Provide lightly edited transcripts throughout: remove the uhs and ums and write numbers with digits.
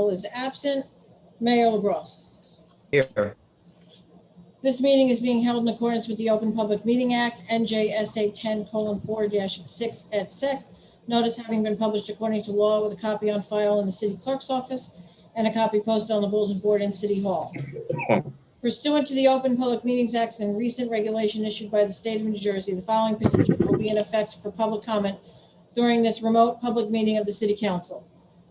Michael is absent. Mayor LaBrosse. Here. This meeting is being held in accordance with the Open Public Meeting Act, NJSA 10:4-6 et sec. Notice having been published according to law with a copy on file in the city clerk's office and a copy posted on the bulletin board in City Hall. Pursuant to the Open Public Meetings Act and recent regulation issued by the state of New Jersey, the following procedure will be in effect for public comment during this remote public meeting of the City Council.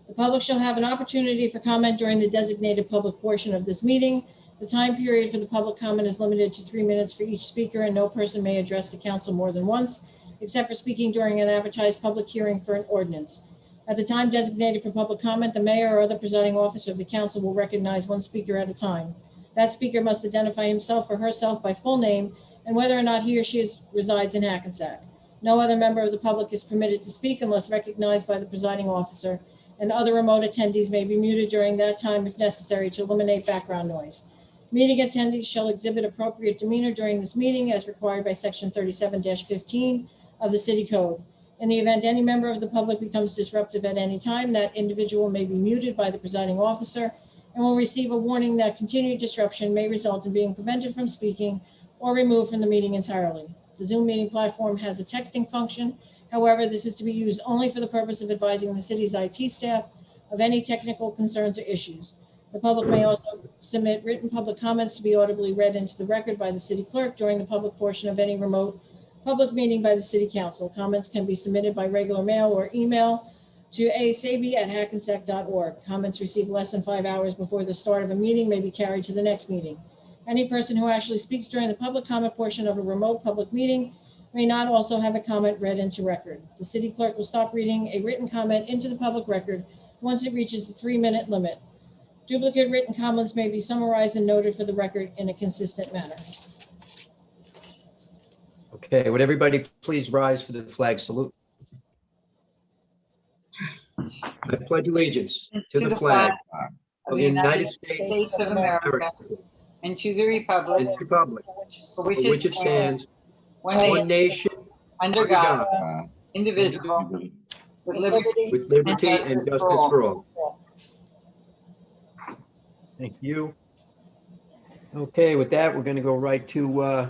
The public shall have an opportunity for comment during the designated public portion of this meeting. The time period for the public comment is limited to 3 minutes for each speaker, and no person may address the council more than once, except for speaking during an advertised public hearing for an ordinance. At the time designated for public comment, the mayor or other presiding officer of the council will recognize one speaker at a time. That speaker must identify himself or herself by full name and whether or not he or she resides in Hackensack. No other member of the public is permitted to speak unless recognized by the presiding officer, and other remote attendees may be muted during that time if necessary to eliminate background noise. Meeting attendees shall exhibit appropriate demeanor during this meeting as required by Section 37-15 of the City Code. In the event any member of the public becomes disruptive at any time, that individual may be muted by the presiding officer and will receive a warning that continued disruption may result in being prevented from speaking or removed from the meeting entirely. The Zoom meeting platform has a texting function. However, this is to be used only for the purpose of advising the city's IT staff of any technical concerns or issues. The public may also submit written public comments to be audibly read into the record by the city clerk during the public portion of any remote public meeting by the city council. Comments can be submitted by regular mail or email to asabi@hackensack.org. Comments received less than 5 hours before the start of a meeting may be carried to the next meeting. Any person who actually speaks during the public comment portion of a remote public meeting may not also have a comment read into record. The city clerk will stop reading a written comment into the public record once it reaches the 3-minute limit. Duplicate written comments may be summarized and noted for the record in a consistent manner. Okay, would everybody please rise for the flag salute? I pledge allegiance to the flag of the United States of America and to the republic for which it stands, one nation, under God, indivisible, with liberty and justice for all. Thank you. Okay, with that, we're going to go right to,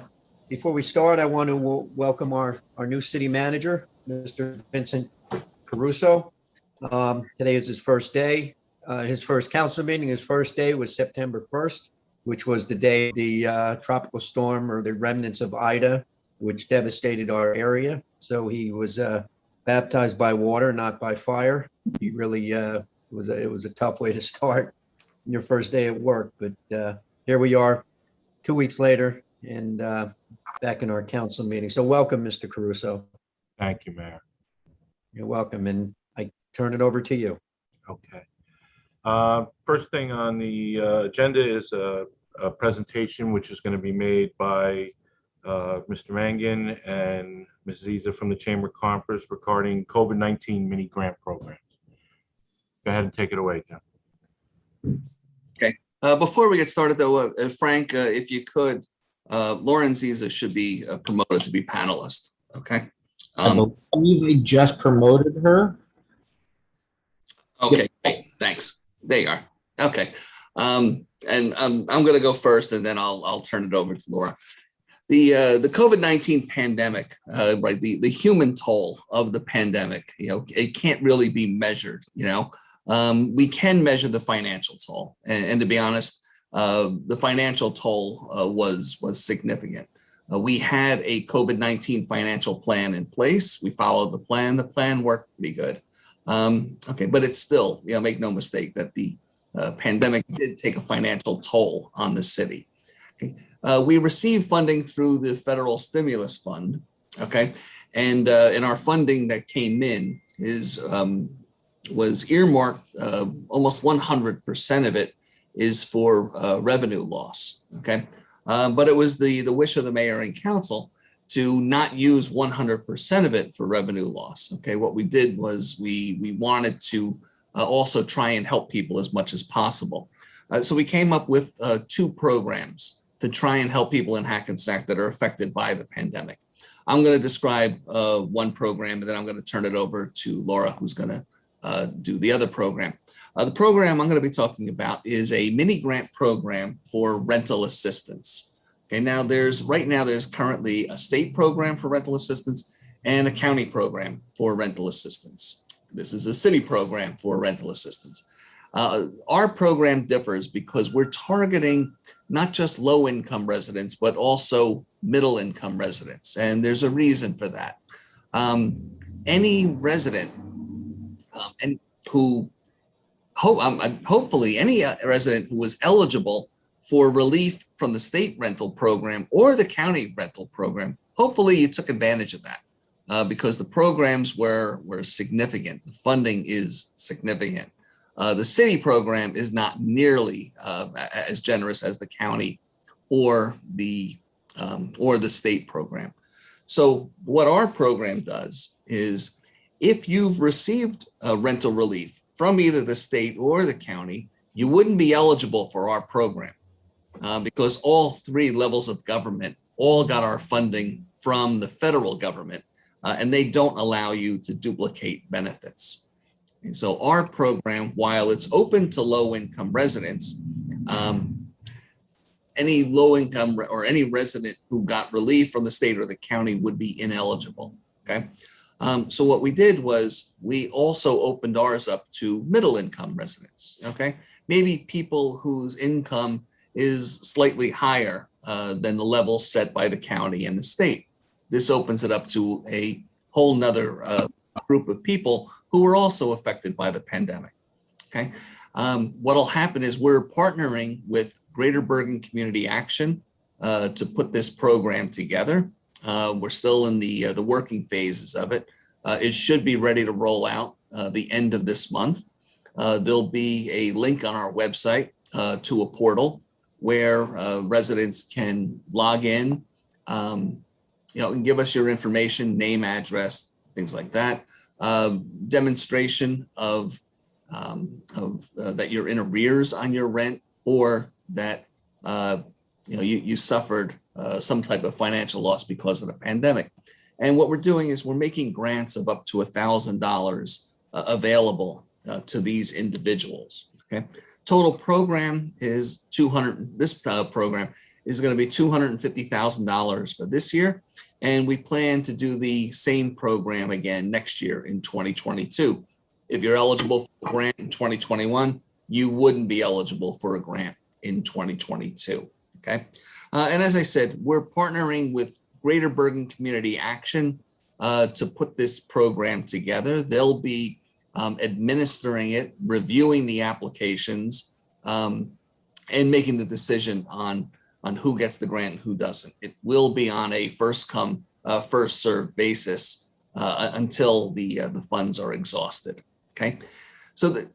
before we start, I want to welcome our new city manager, Mr. Vincent Caruso. Today is his first day, his first council meeting. His first day was September 1st, which was the day the tropical storm or the remnants of Ida, which devastated our area. So he was baptized by water, not by fire. He really it was a tough way to start your first day at work, but here we are 2 weeks later and back in our council meeting. So welcome, Mr. Caruso. Thank you, Mayor. You're welcome, and I turn it over to you. Okay. First thing on the agenda is a presentation which is going to be made by Mr. Mangan and Ms. Ziza from the Chamber of Commerce regarding COVID-19 mini grant programs. Go ahead and take it away, Jim. Okay. Before we get started, though, Frank, if you could, Lauren Ziza should be promoted to be panelist. Okay. I believe they just promoted her. Okay. Great. Thanks. There you are. Okay. And I'm going to go first, and then I'll turn it over to Laura. The COVID-19 pandemic, right? The human toll of the pandemic, it can't really be measured. We can measure the financial toll, and to be honest, the financial toll was significant. We had a COVID-19 financial plan in place. We followed the plan. The plan worked pretty good. Okay, but it's still, make no mistake that the pandemic did take a financial toll on the city. Okay. We received funding through the federal stimulus fund. Okay, and our funding that came in was earmarked. Almost 100% of it is for revenue loss. Okay, but it was the wish of the mayor and council to not use 100% of it for revenue loss. Okay, what we did was we wanted to also try and help people as much as possible. So we came up with 2 programs to try and help people in Hackensack that are affected by the pandemic. I'm going to describe one program, and then I'm going to turn it over to Laura, who's going to do the other program. The program I'm going to be talking about is a mini grant program for rental assistance. Okay, now there's currently a state program for rental assistance and a county program for rental assistance. This is a city program for rental assistance. Our program differs because we're targeting not just low-income residents, but also middle-income residents, and there's a reason for that. Any resident and who hopefully any resident who was eligible for relief from the state rental program or the county rental program, hopefully you took advantage of that because the programs were significant. The funding is significant. The city program is not nearly as generous as the county or the state program. So what our program does is if you've received rental relief from either the state or the county, you wouldn't be eligible for our program because all three levels of government all got our funding from the federal government and they don't allow you to duplicate benefits. And so our program, while it's open to low-income residents, any low-income or any resident who got relief from the state or the county would be ineligible, okay? So what we did was we also opened ours up to middle-income residents, okay? Maybe people whose income is slightly higher than the level set by the county and the state. This opens it up to a whole nother group of people who were also affected by the pandemic, okay? What'll happen is we're partnering with Greater Bergen Community Action to put this program together. We're still in the working phases of it. It should be ready to roll out the end of this month. There'll be a link on our website to a portal where residents can log in, and give us your information, name, address, things like that. Demonstration of that you're in arrears on your rent or that you suffered some type of financial loss because of the pandemic. And what we're doing is we're making grants of up to $1,000 available to these individuals. Okay, total program is This program is going to be $250,000 for this year, and we plan to do the same program again next year in 2022. If you're eligible for a grant in 2021, you wouldn't be eligible for a grant in 2022. Okay, and as I said, we're partnering with Greater Bergen Community Action to put this program together. They'll be administering it, reviewing the applications, and making the decision on who gets the grant and who doesn't. It will be on a first come, first served basis until the funds are exhausted. Okay, so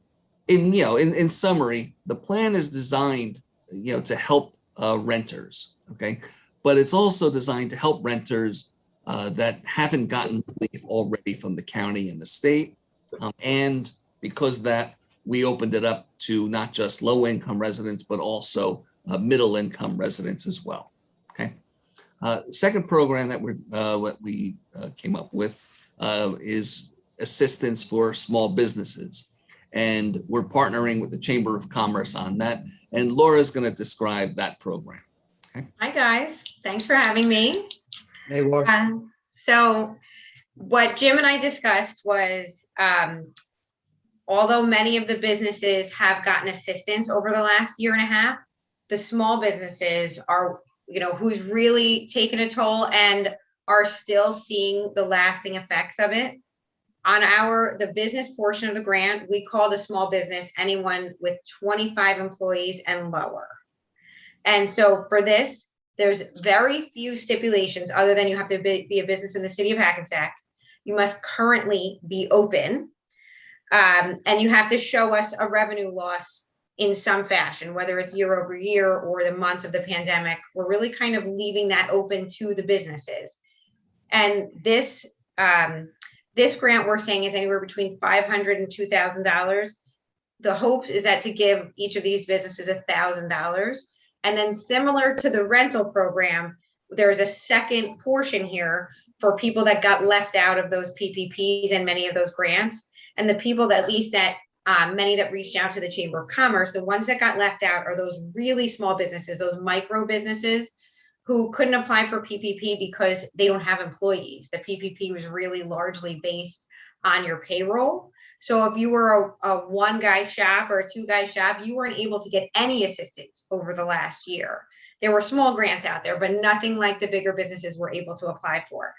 in summary, the plan is designed to help renters. Okay, but it's also designed to help renters that haven't gotten relief already from the county and the state. And because of that, we opened it up to not just low income residents, but also middle income residents as well. Okay. Second program that we came up with is assistance for small businesses. And we're partnering with the Chamber of Commerce on that. And Laura's going to describe that program. Okay. Hi, guys. Thanks for having me. Hey, Laura. So what Jim and I discussed was, although many of the businesses have gotten assistance over the last year and a half, the small businesses are, who's really taken a toll and are still seeing the lasting effects of it. On the business portion of the grant, we called a small business anyone with 25 employees and lower. And so for this, there's very few stipulations other than you have to be a business in the city of Hackensack. You must currently be open, and you have to show us a revenue loss in some fashion, whether it's year over year or the months of the pandemic. We're really kind of leaving that open to the businesses. And this grant we're saying is anywhere between $500 and $2,000. The hope is that to give each of these businesses $1,000. And then similar to the rental program, there's a second portion here for people that got left out of those PPPs and many of those grants. And the people that at least that many that reached out to the Chamber of Commerce. The ones that got left out are those really small businesses, those micro businesses who couldn't apply for PPP because they don't have employees. The PPP was really largely based on your payroll. So if you were a one guy shop or a two guy shop, you weren't able to get any assistance over the last year. There were small grants out there, but nothing like the bigger businesses were able to apply for.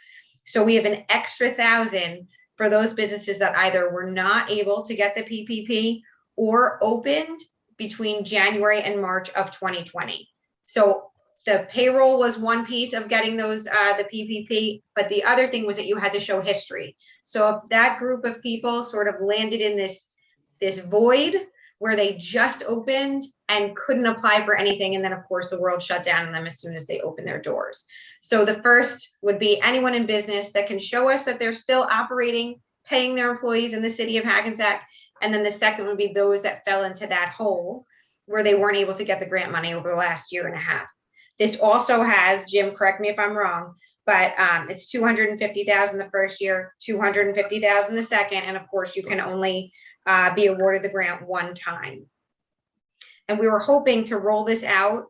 So we have an extra 1,000 for those businesses that either were not able to get the PPP or opened between January and March of 2020. So the payroll was one piece of getting those, the PPP, but the other thing was that you had to show history. So if that group of people sort of landed in this void where they just opened and couldn't apply for anything, and then of course the world shut down on them as soon as they opened their doors. So the first would be anyone in business that can show us that they're still operating, paying their employees in the city of Hackensack. And then the second would be those that fell into that hole where they weren't able to get the grant money over the last year and a half. This also has, Jim, correct me if I'm wrong, but it's $250,000 the first year, $250,000 the second, and of course you can only be awarded the grant one time. And we were hoping to roll this out,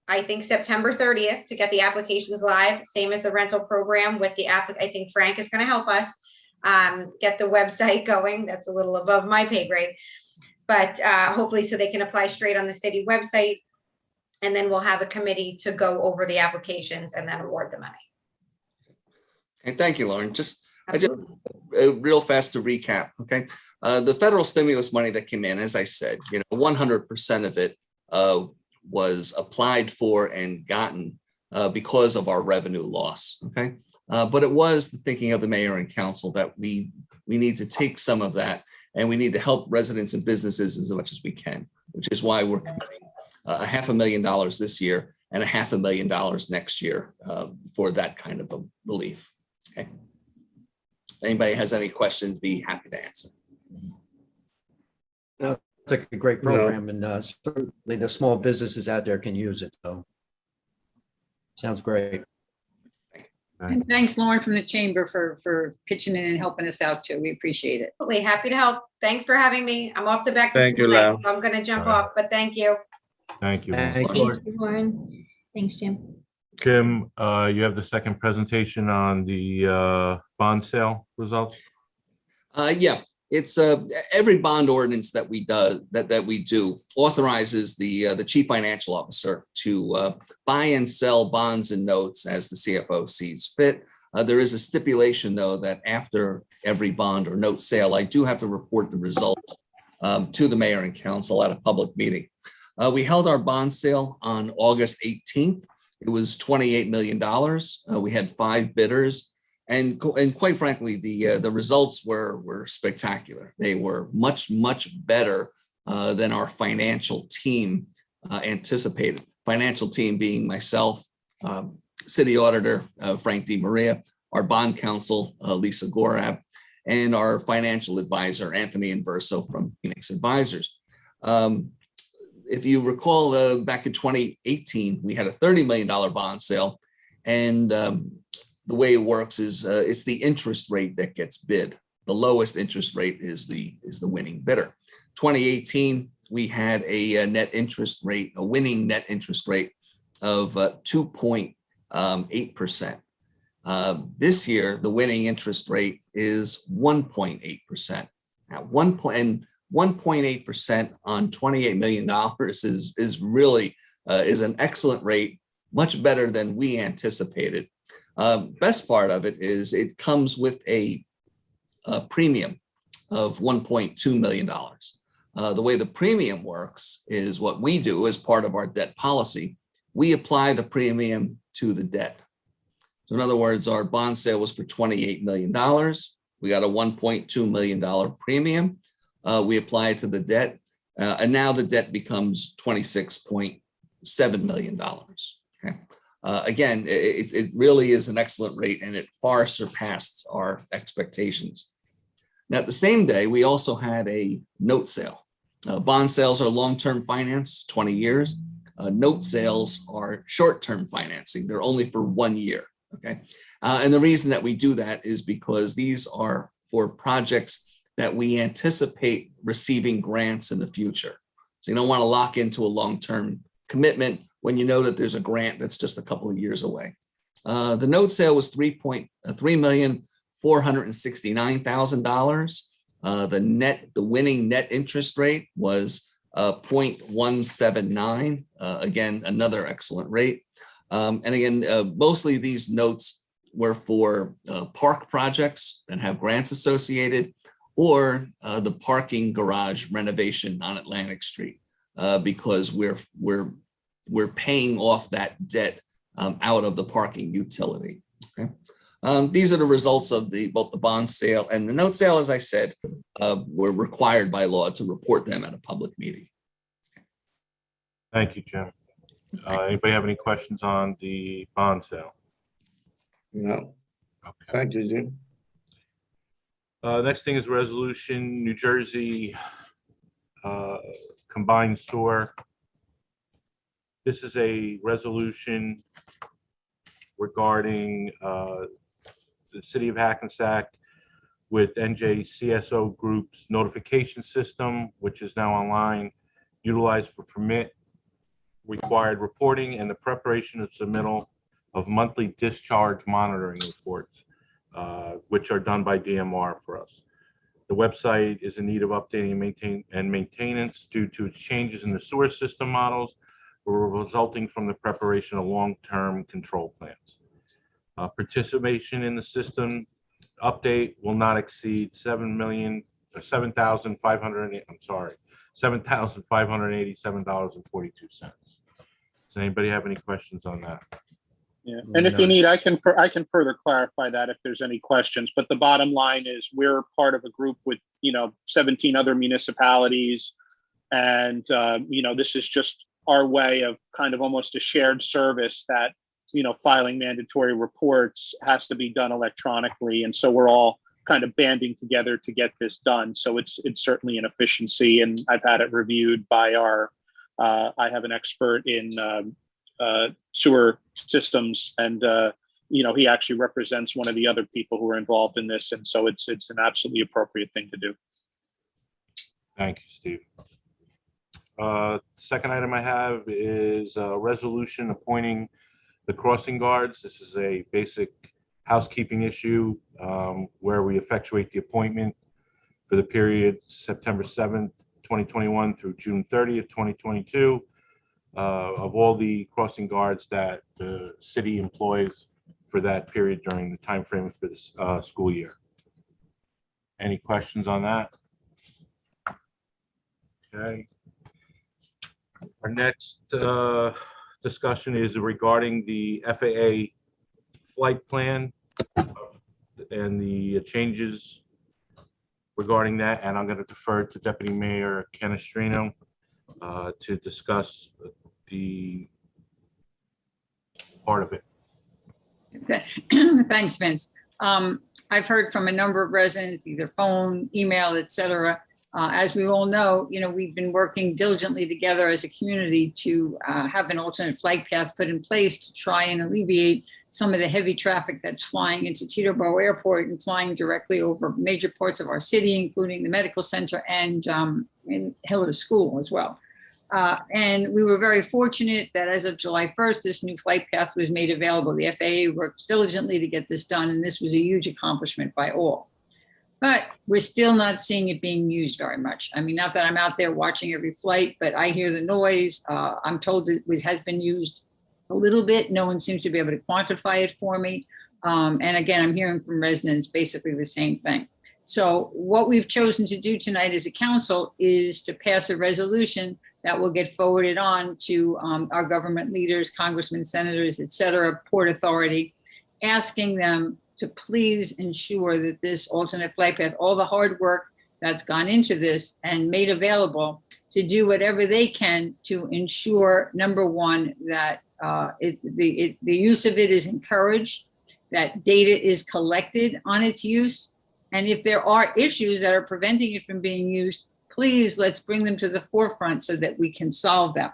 I think September 30th, to get the applications live, same as the rental program with the app. I think Frank is going to help us get the website going. That's a little above my pay grade, but hopefully so they can apply straight on the city website. And then we'll have a committee to go over the applications and then award the money. And thank you, Lauren. Just real fast to recap. Okay. The federal stimulus money that came in, as I said, 100% of it was applied for and gotten because of our revenue loss. Okay. But it was the thinking of the mayor and council that we need to take some of that and we need to help residents and businesses as much as we can, which is why we're committing $500,000 this year and $500,000 next year for that kind of a relief. Okay. If anybody has any questions, be happy to answer. It's a great program, and certainly the small businesses out there can use it. So, sounds great. And thanks, Lauren, from the chamber for pitching in and helping us out too. We appreciate it. Absolutely happy to help. Thanks for having me. I'm off to back to Thank school you, next, Lau. so I'm going to jump All right. off, but thank you. Thank you. Thanks, Lauren. Lauren. Thanks, Jim. Jim, you have the second presentation on the bond sale results. Yeah, it's every bond ordinance that we do authorizes the chief financial officer to buy and sell bonds and notes as the CFO sees fit. There is a stipulation, though, that after every bond or note sale, I do have to report the results to the mayor and council at a public meeting. We held our bond sale on August 18th. It was $28 million. We had 5 bidders. And quite frankly, the results were spectacular. They were much, much better than our financial team anticipated. Financial team being myself, city auditor, Frank DiMaria, our bond counsel, Lisa Gorab, and our financial advisor, Anthony Inverso from Phoenix Advisors. If you recall, back in 2018, we had a $30 million bond sale, and the way it works is it's the interest rate that gets bid. The lowest interest rate is the winning bidder. 2018, we had a net interest rate, a winning net interest rate of 2.8%. This year, the winning interest rate is 1.8%. Now, 1.8% on $28 million is really is an excellent rate, much better than we anticipated. Best part of it is it comes with a premium of $1.2 million. The way the premium works is what we do as part of our debt policy. We apply the premium to the debt. So in other words, our bond sale was for $28 million. We got a $1.2 million premium. We apply it to the debt, and now the debt becomes $26.7 million. Okay. Again, it really is an excellent rate, and it far surpassed our expectations. Now, the same day, we also had a note sale. Bond sales are long-term finance, 20 years. Note sales are short-term financing. They're only for 1 year. Okay. And the reason that we do that is because these are for projects that we anticipate receiving grants in the future. So you don't want to lock into a long-term commitment when you know that there's a grant that's just a couple of years away. The note sale was $3,469,000. The winning net interest rate was 0.179. Again, another excellent rate. And again, mostly these notes were for park projects that have grants associated, or the parking garage renovation on Atlantic Street, because we're paying off that debt out of the parking utility. Okay. These are the results of both the bond sale and the note sale. As I said, we're required by law to report them at a public meeting. Thank you, Jim. Anybody have any questions on the bond sale? No. Okay. Thank you, Jim. Next thing is resolution, New Jersey combined sewer. This is a resolution regarding the city of Hackensack with NJCSO Group's notification system, which is now online, utilized for permit required reporting and the preparation of submittal of monthly discharge monitoring reports, which are done by DMR for us. The website is in need of updating and maintenance due to its changes in the sewer system models resulting from the preparation of long-term control plans. Participation in the system update will not exceed $7,587.42. Does anybody have any questions on that? Yeah, and if you need, I can further clarify that if there's any questions. But the bottom line is we're part of a group with 17 other municipalities, and this is just our way of kind of almost a shared service that filing mandatory reports has to be done electronically, and so we're all kind of banding together to get this done. So it's certainly an efficiency, and I've had it reviewed by our. I have an expert in sewer systems, and he actually represents one of the other people who are involved in this, and so it's an absolutely appropriate thing to do. Thank you, Steve. Second item I have is a resolution appointing the crossing guards. This is a basic housekeeping issue where we effectuate the appointment for the period September 7th, 2021 through June 30th, 2022. Of all the crossing guards that the city employs for that period during the time frame for this school year. Any questions on that? Okay. Our next discussion is regarding the FAA flight plan and the changes regarding that, and I'm going to defer to Deputy Mayor Canestrino to discuss the part of it. Thanks, Vince. I've heard from a number of residents, either phone, email, etc. As we all know, we've been working diligently together as a community to have an alternate flight path put in place to try and alleviate some of the heavy traffic that's flying into Teterboro Airport and flying directly over major parts of our city, including the medical center and Hiller School as well. And we were very fortunate that as of July 1st, this new flight path was made available. The FAA worked diligently to get this done, and this was a huge accomplishment by all. But we're still not seeing it being used very much. I mean, not that I'm out there watching every flight, but I hear the noise. I'm told it has been used a little bit. No one seems to be able to quantify it for me. And again, I'm hearing from residents basically the same thing. So what we've chosen to do tonight as a council is to pass a resolution that will get forwarded on to our government leaders, congressmen, senators, et cetera, Port Authority, asking them to please ensure that this alternate flight path, all the hard work that's gone into this and made available, to do whatever they can to ensure, number one, that the use of it is encouraged, that data is collected on its use, and if there are issues that are preventing it from being used, please let's bring them to the forefront so that we can solve them.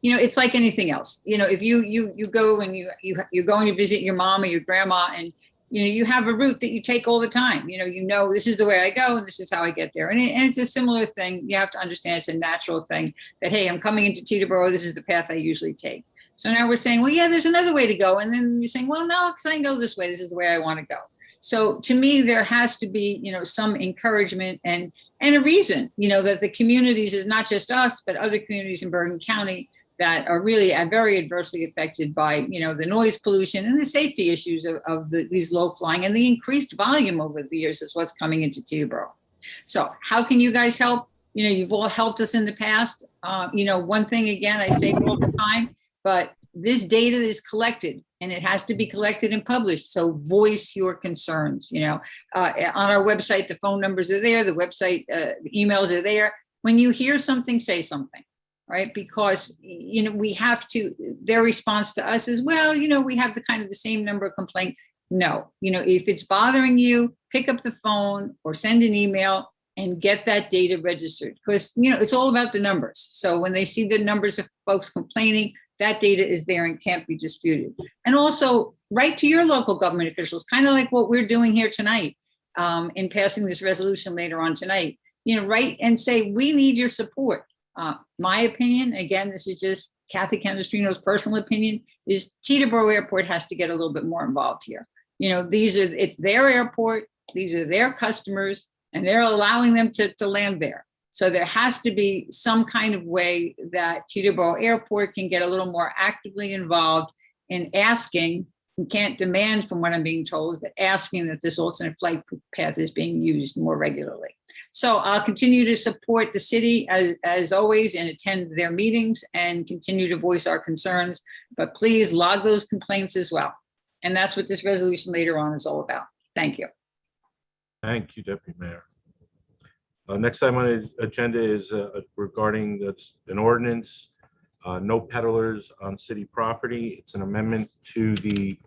It's like anything else. If you go and you're going to visit your mom or your grandma, and you have a route that you take all the time. This is the way I go and this is how I get there. And it's a similar thing. You have to understand it's a natural thing that, hey, I'm coming into Teterboro. This is the path I usually take. So now we're saying, well, yeah, there's another way to go. And then you're saying, well, no, because I know this way. This is the way I want to go. So to me, there has to be, some encouragement and a reason, that the communities is not just us, but other communities in Bergen County that are really very adversely affected by, the noise pollution and the safety issues of these low flying and the increased volume over the years is what's coming into Teterboro. So how can you guys help? You've all helped us in the past. One thing, again, I say all the time, but this data is collected and it has to be collected and published. So voice your concerns, on our website, the phone numbers are there, the website, the emails are there. When you hear something, say something. Right? Because, we have to, their response to us is, well, we have the same number of complaints. No, if it's bothering you, pick up the phone or send an email and get that data registered because, it's all about the numbers. So when they see the numbers of folks complaining, that data is there and can't be disputed. And also write to your local government officials, kind of like what we're doing here tonight in passing this resolution later on tonight, write and say, we need your support. My opinion, again, this is just Kathy Candestrino's personal opinion, is Teterboro Airport has to get a little bit more involved here. It's their airport, these are their customers, and they're allowing them to land there. So there has to be some kind of way that Teterboro Airport can get a little more actively involved in asking, you can't demand from what I'm being told, but asking that this alternate flight path is being used more regularly. So I'll continue to support the city as always and attend their meetings and continue to voice our concerns, but please log those complaints as well. And that's what this resolution later on is all about. Thank you. Thank you, Deputy Mayor. Next item on the agenda is regarding an ordinance, no peddlers on city property. It's an amendment to the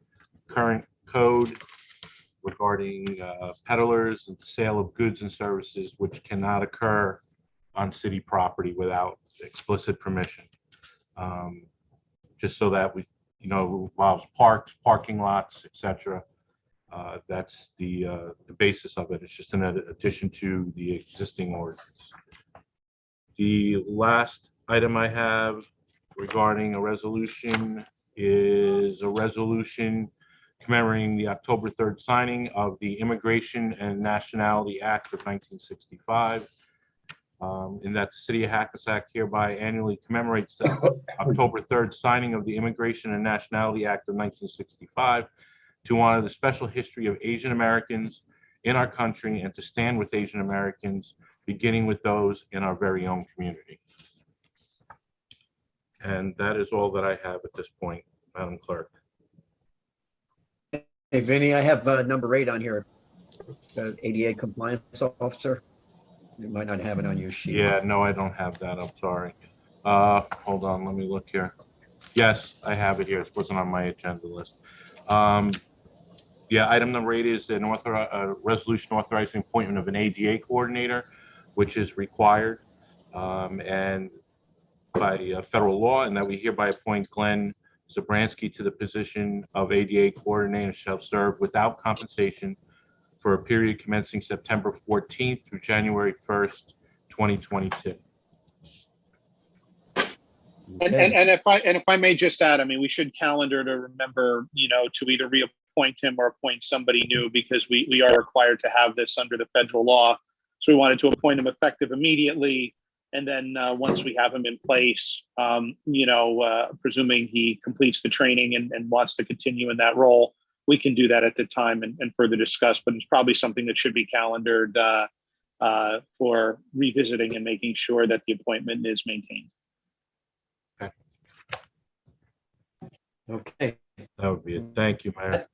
current code regarding peddlers and sale of goods and services which cannot occur on city property without explicit permission. Just so that we, involves parks, parking lots, etc. That's the basis of it. It's just an addition to the existing ordinance. The last item I have regarding a resolution is a resolution commemorating the October 3rd signing of the Immigration and Nationality Act of 1965. In that the city of Hackensack hereby annually commemorates the October 3rd signing of the Immigration and Nationality Act of 1965 to honor the special history of Asian Americans in our country and to stand with Asian Americans, beginning with those in our very own community. And that is all that I have at this point, Madam Clerk. Hey, Vinny, I have number 8 on here, the ADA compliance officer. You might not have it on your sheet. Yeah, no, I don't have that. I'm sorry. Hold on, let me look here. Yes, I have it here. It wasn't on my agenda list. Yeah, item number 8 is a resolution authorizing appointment of an ADA coordinator, which is required and by federal law, and that we hereby appoint Glenn Zabransky to the position of ADA coordinator, shall serve without compensation for a period commencing September 14th through January 1st, 2022. And if I may just add, I mean, we should calendar to remember, to either reappoint him or appoint somebody new, because we are required to have this under the federal law. So we wanted to appoint him effective immediately. And then once we have him in place, presuming he completes the training and wants to continue in that role, we can do that at the time and further discuss. But it's probably something that should be calendared for revisiting and making sure that the appointment is maintained. Okay. That would be it. Thank you, Mayor.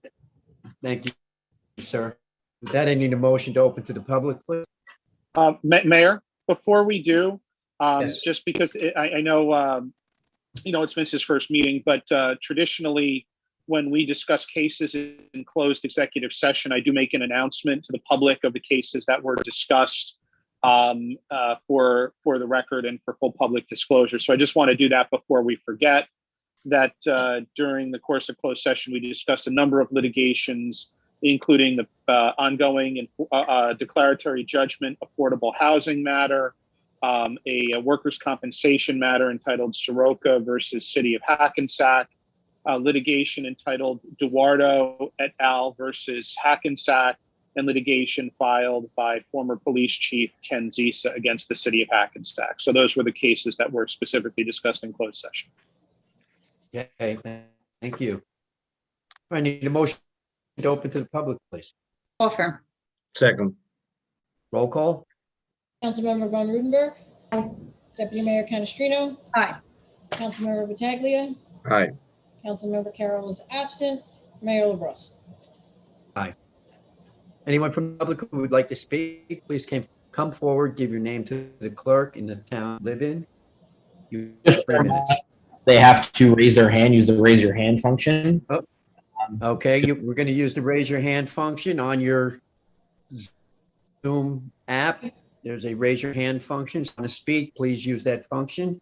Thank you, sir. With that, I need a motion to open to the public, please. Mayor, before we do, Yes. just because I know, it's Vince's first meeting, but traditionally, when we discuss cases in closed executive session, I do make an announcement to the public of the cases that were discussed for the record and for full public disclosure. So I just want to do that before we forget that during the course of closed session, we discussed a number of litigations including the ongoing declaratory judgment affordable housing matter, a workers' compensation matter entitled Soroka versus City of Hackensack, litigation entitled Duardo et al. Versus Hackensack, and litigation filed by former police chief Ken Zisa against the City of Hackensack. So those were the cases that were specifically discussed in closed session. Okay, thank you. I need a motion to open to the public, please. Offer. Second. Roll call. Councilmember Von Rudenberg. Aye. Deputy Mayor Canestrino. Aye. Councilmember Pataglia. Aye. Councilmember Carroll is absent. Mayor LaBrus. Anyone from the public who would like to speak, please come forward, give your name to the clerk in the town you live in. You have 3 minutes. They have to raise their hand, use the raise your hand function. Okay, we're going to use the raise your hand function on your Zoom app. There's a raise your hand function. So, want to speak, please use that function.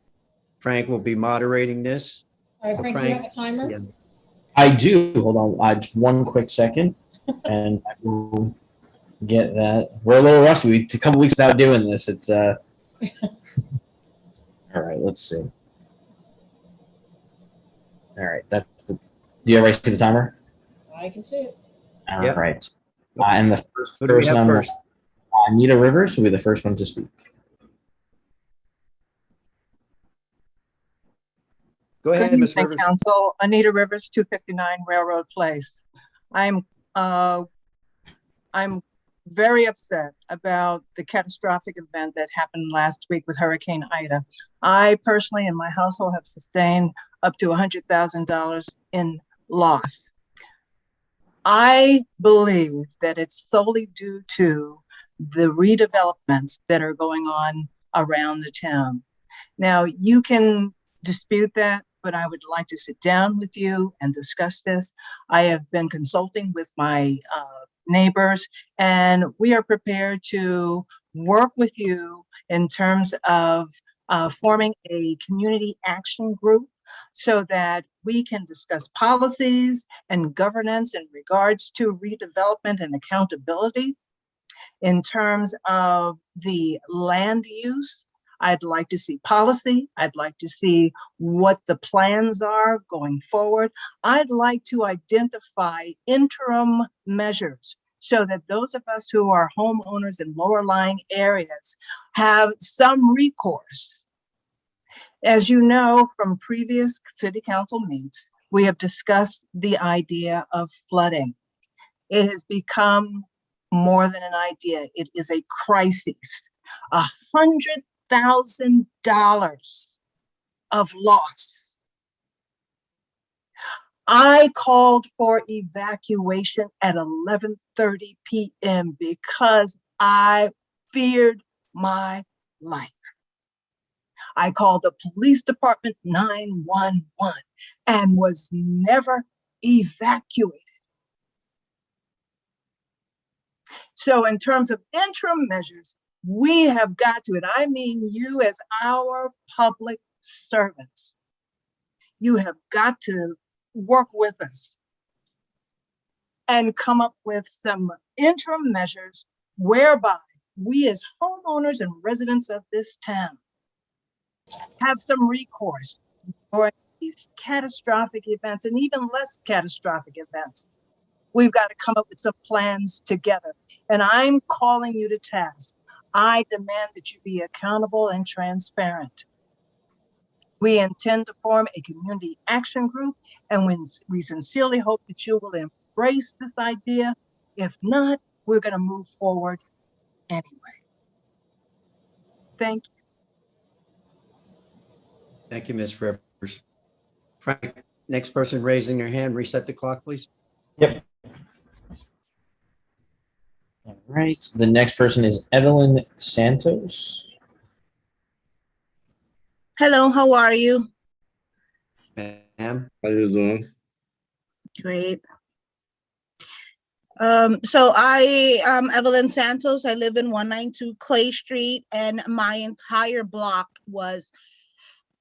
Frank will be moderating this. All right, Frank, you have a timer? Yeah. I do. Hold on, just one quick second, and I will get that. We're a little rusty. A couple weeks without doing this. It's all right. Let's see. All right, that's the. Do you ever see the timer? I can see it. All Yep. right. And the first Who do we person have on first? Anita Rivers will be the first one to speak. Go ahead, Good Ms. evening, Rivers. Council. Anita Rivers, 259 Railroad Place. I'm very upset about the catastrophic event that happened last week with Hurricane Ida. I personally, in my household, have sustained up to $100,000 in loss. I believe that it's solely due to the redevelopments that are going on around the town. Now, you can dispute that, but I would like to sit down with you and discuss this. I have been consulting with my neighbors, and we are prepared to work with you in terms of forming a community action group so that we can discuss policies and governance in regards to redevelopment and accountability. In terms of the land use, I'd like to see policy. I'd like to see what the plans are going forward. I'd like to identify interim measures so that those of us who are homeowners in lower lying areas have some recourse. As you know from previous city council meets, we have discussed the idea of flooding. It has become more than an idea. It is a crisis. $100,000 of loss. I called for evacuation at 11:30 p.m. because I feared my life. I called the police department 911 and was never evacuated. So in terms of interim measures, we have got to, and I mean you as our public servants, you have got to work with us and come up with some interim measures whereby we as homeowners and residents of this town have some recourse for these catastrophic events and even less catastrophic events. We've got to come up with some plans together. And I'm calling you to task. I demand that you be accountable and transparent. We intend to form a community action group, and we sincerely hope that you will embrace this idea. If not, we're going to move forward anyway. Thank you. Thank you, Ms. Rivers. Frank, next person raising their hand, reset the clock, please. Yep. All right. The next person is Evelyn Santos. Hello, how are you? Ma'am. How you doing? Great. So I am Evelyn Santos. I live in 192 Clay Street, and my entire block was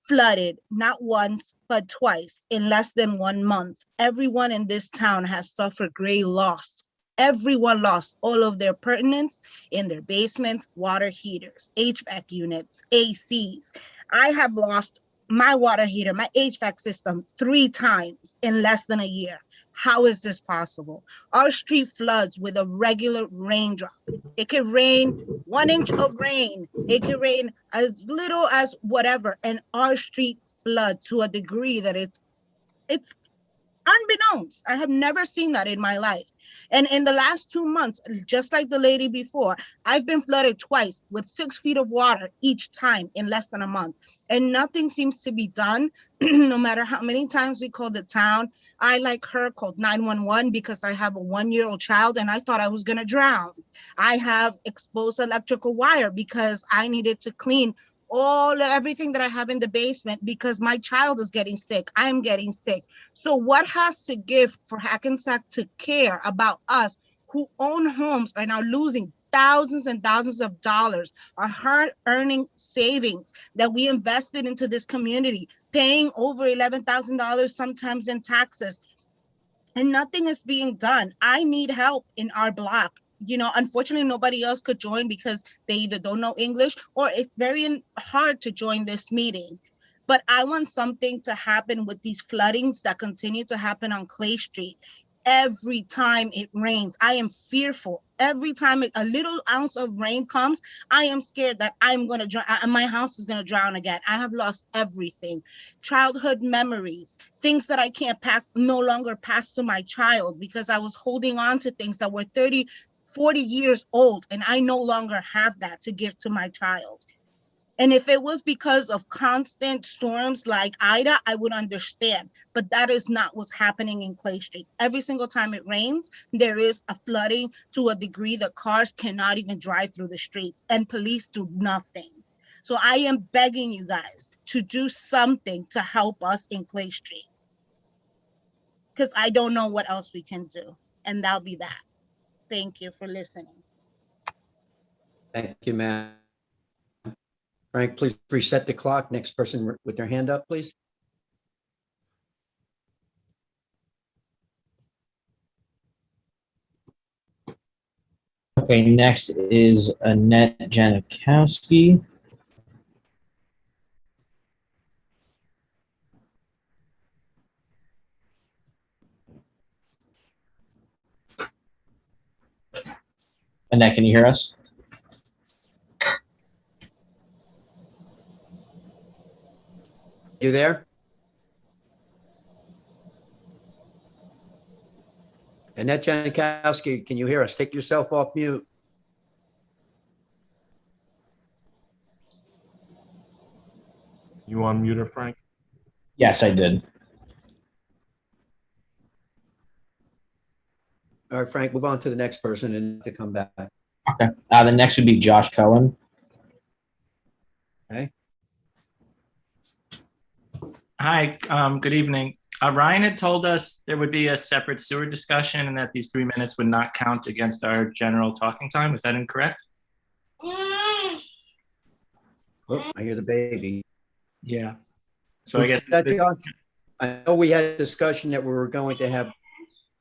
flooded, not once, but twice in less than 1 month. Everyone in this town has suffered great loss Everyone lost all of their pertinence in their basements, water heaters, HVAC units, ACs. I have lost my water heater, my HVAC system 3 times in less than a year. How is this possible? Our street floods with a regular raindrop. It can rain 1 inch of rain. It can rain as little as whatever. And our street flood to a degree that it's unbeknownst. I have never seen that in my life. And in the last 2 months, just like the lady before, I've been flooded twice with 6 feet of water each time in less than a month. And nothing seems to be done. No matter how many times we called the town. I, like her, called 911 because I have a 1-year-old child and I thought I was going to drown. I have exposed electrical wire because I needed to clean everything that I have in the basement because my child is getting sick. I'm getting sick. So what has to give for Hackensack to care about us who own homes and are losing thousands and thousands of dollars, our hard-earning savings that we invested into this community, paying over $11,000 sometimes in taxes, and nothing is being done. I need help in our block. Unfortunately, nobody else could join because they either don't know English or it's very hard to join this meeting. But I want something to happen with these floodings that continue to happen on Clay Street. Every time it rains, I am fearful. Every time a little ounce of rain comes, I am scared that I'm going to drown. My house is going to drown again. I have lost everything. Childhood memories, things that I can't no longer pass to my child because I was holding on to things that were 30, 40 years old, and I no longer have that to give to my child. And if it was because of constant storms like Ida, I would understand, but that is not what's happening in Clay Street. Every single time it rains, there is a flooding to a degree that cars cannot even drive through the streets and police do nothing. So I am begging you guys to do something to help us in Clay Street, because I don't know what else we can do. And that'll be that. Thank you for listening. Thank you, ma'am. Frank, please reset the clock. Next person with their hand up, please. Okay, next is Annette Janikowski. Annette, can you hear us? You there? Annette Janikowski, can you hear us? Take yourself off mute. You unmute her, Frank? Yes, I did. All right, Frank, move on to the next person and to come back. Okay. The next would be Josh Cohen. Okay. Hi, good evening. Ryan had told us there would be a separate sewer discussion and that these 3 minutes would not count against our general talking time. Is that incorrect? Oh, I hear the baby. Yeah. So I guess I know we had a discussion that we were going to have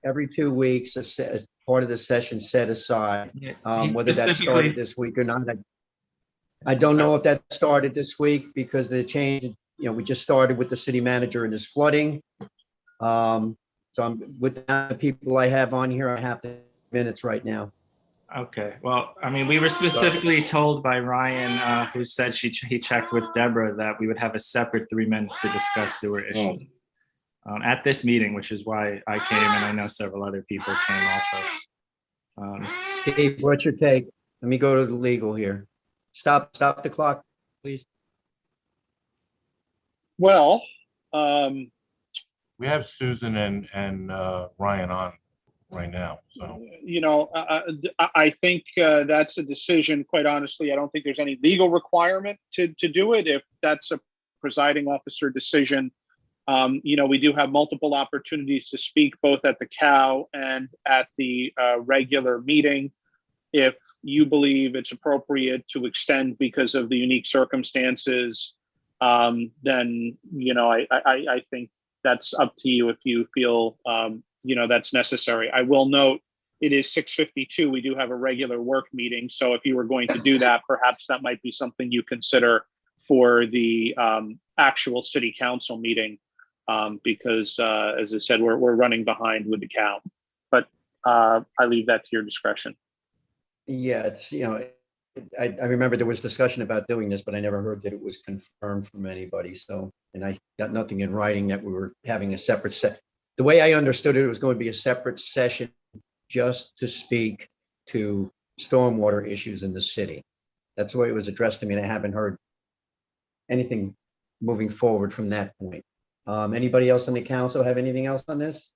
every 2 weeks as part of the session set aside. Whether that started this week or not, I don't know if that started this week because the change. We just started with the city manager and this flooding. So I'm with the people I have on here. I have 10 minutes right now. Okay. Well, I mean, we were specifically told by Ryan, who said he checked with Deborah that we would have a separate 3 minutes to discuss sewer issues at this meeting, which is why I came, and I know several other people came also. Steve, what's your take? Let me go to the legal here. Stop the clock, please. Well, We have Susan and Ryan on right now, so. I think that's a decision, quite honestly. I don't think there's any legal requirement to do it. If that's a presiding officer decision, we do have multiple opportunities to speak both at the COW and at the regular meeting. If you believe it's appropriate to extend because of the unique circumstances, then I think that's up to you if you feel that's necessary. I will note it is 6:52. We do have a regular work meeting. So if you were going to do that, perhaps that might be something you consider for the actual city council meeting, because as I said, we're running behind with the count. But I leave that to your discretion. Yeah, it's, I remember there was discussion about doing this, but I never heard that it was confirmed from anybody. So, and I got nothing in writing that we were having a separate set. The way I understood it, it was going to be a separate session just to speak to stormwater issues in the city. That's the way it was addressed to me, and I haven't heard anything moving forward from that point. Anybody else on the council have anything else on this?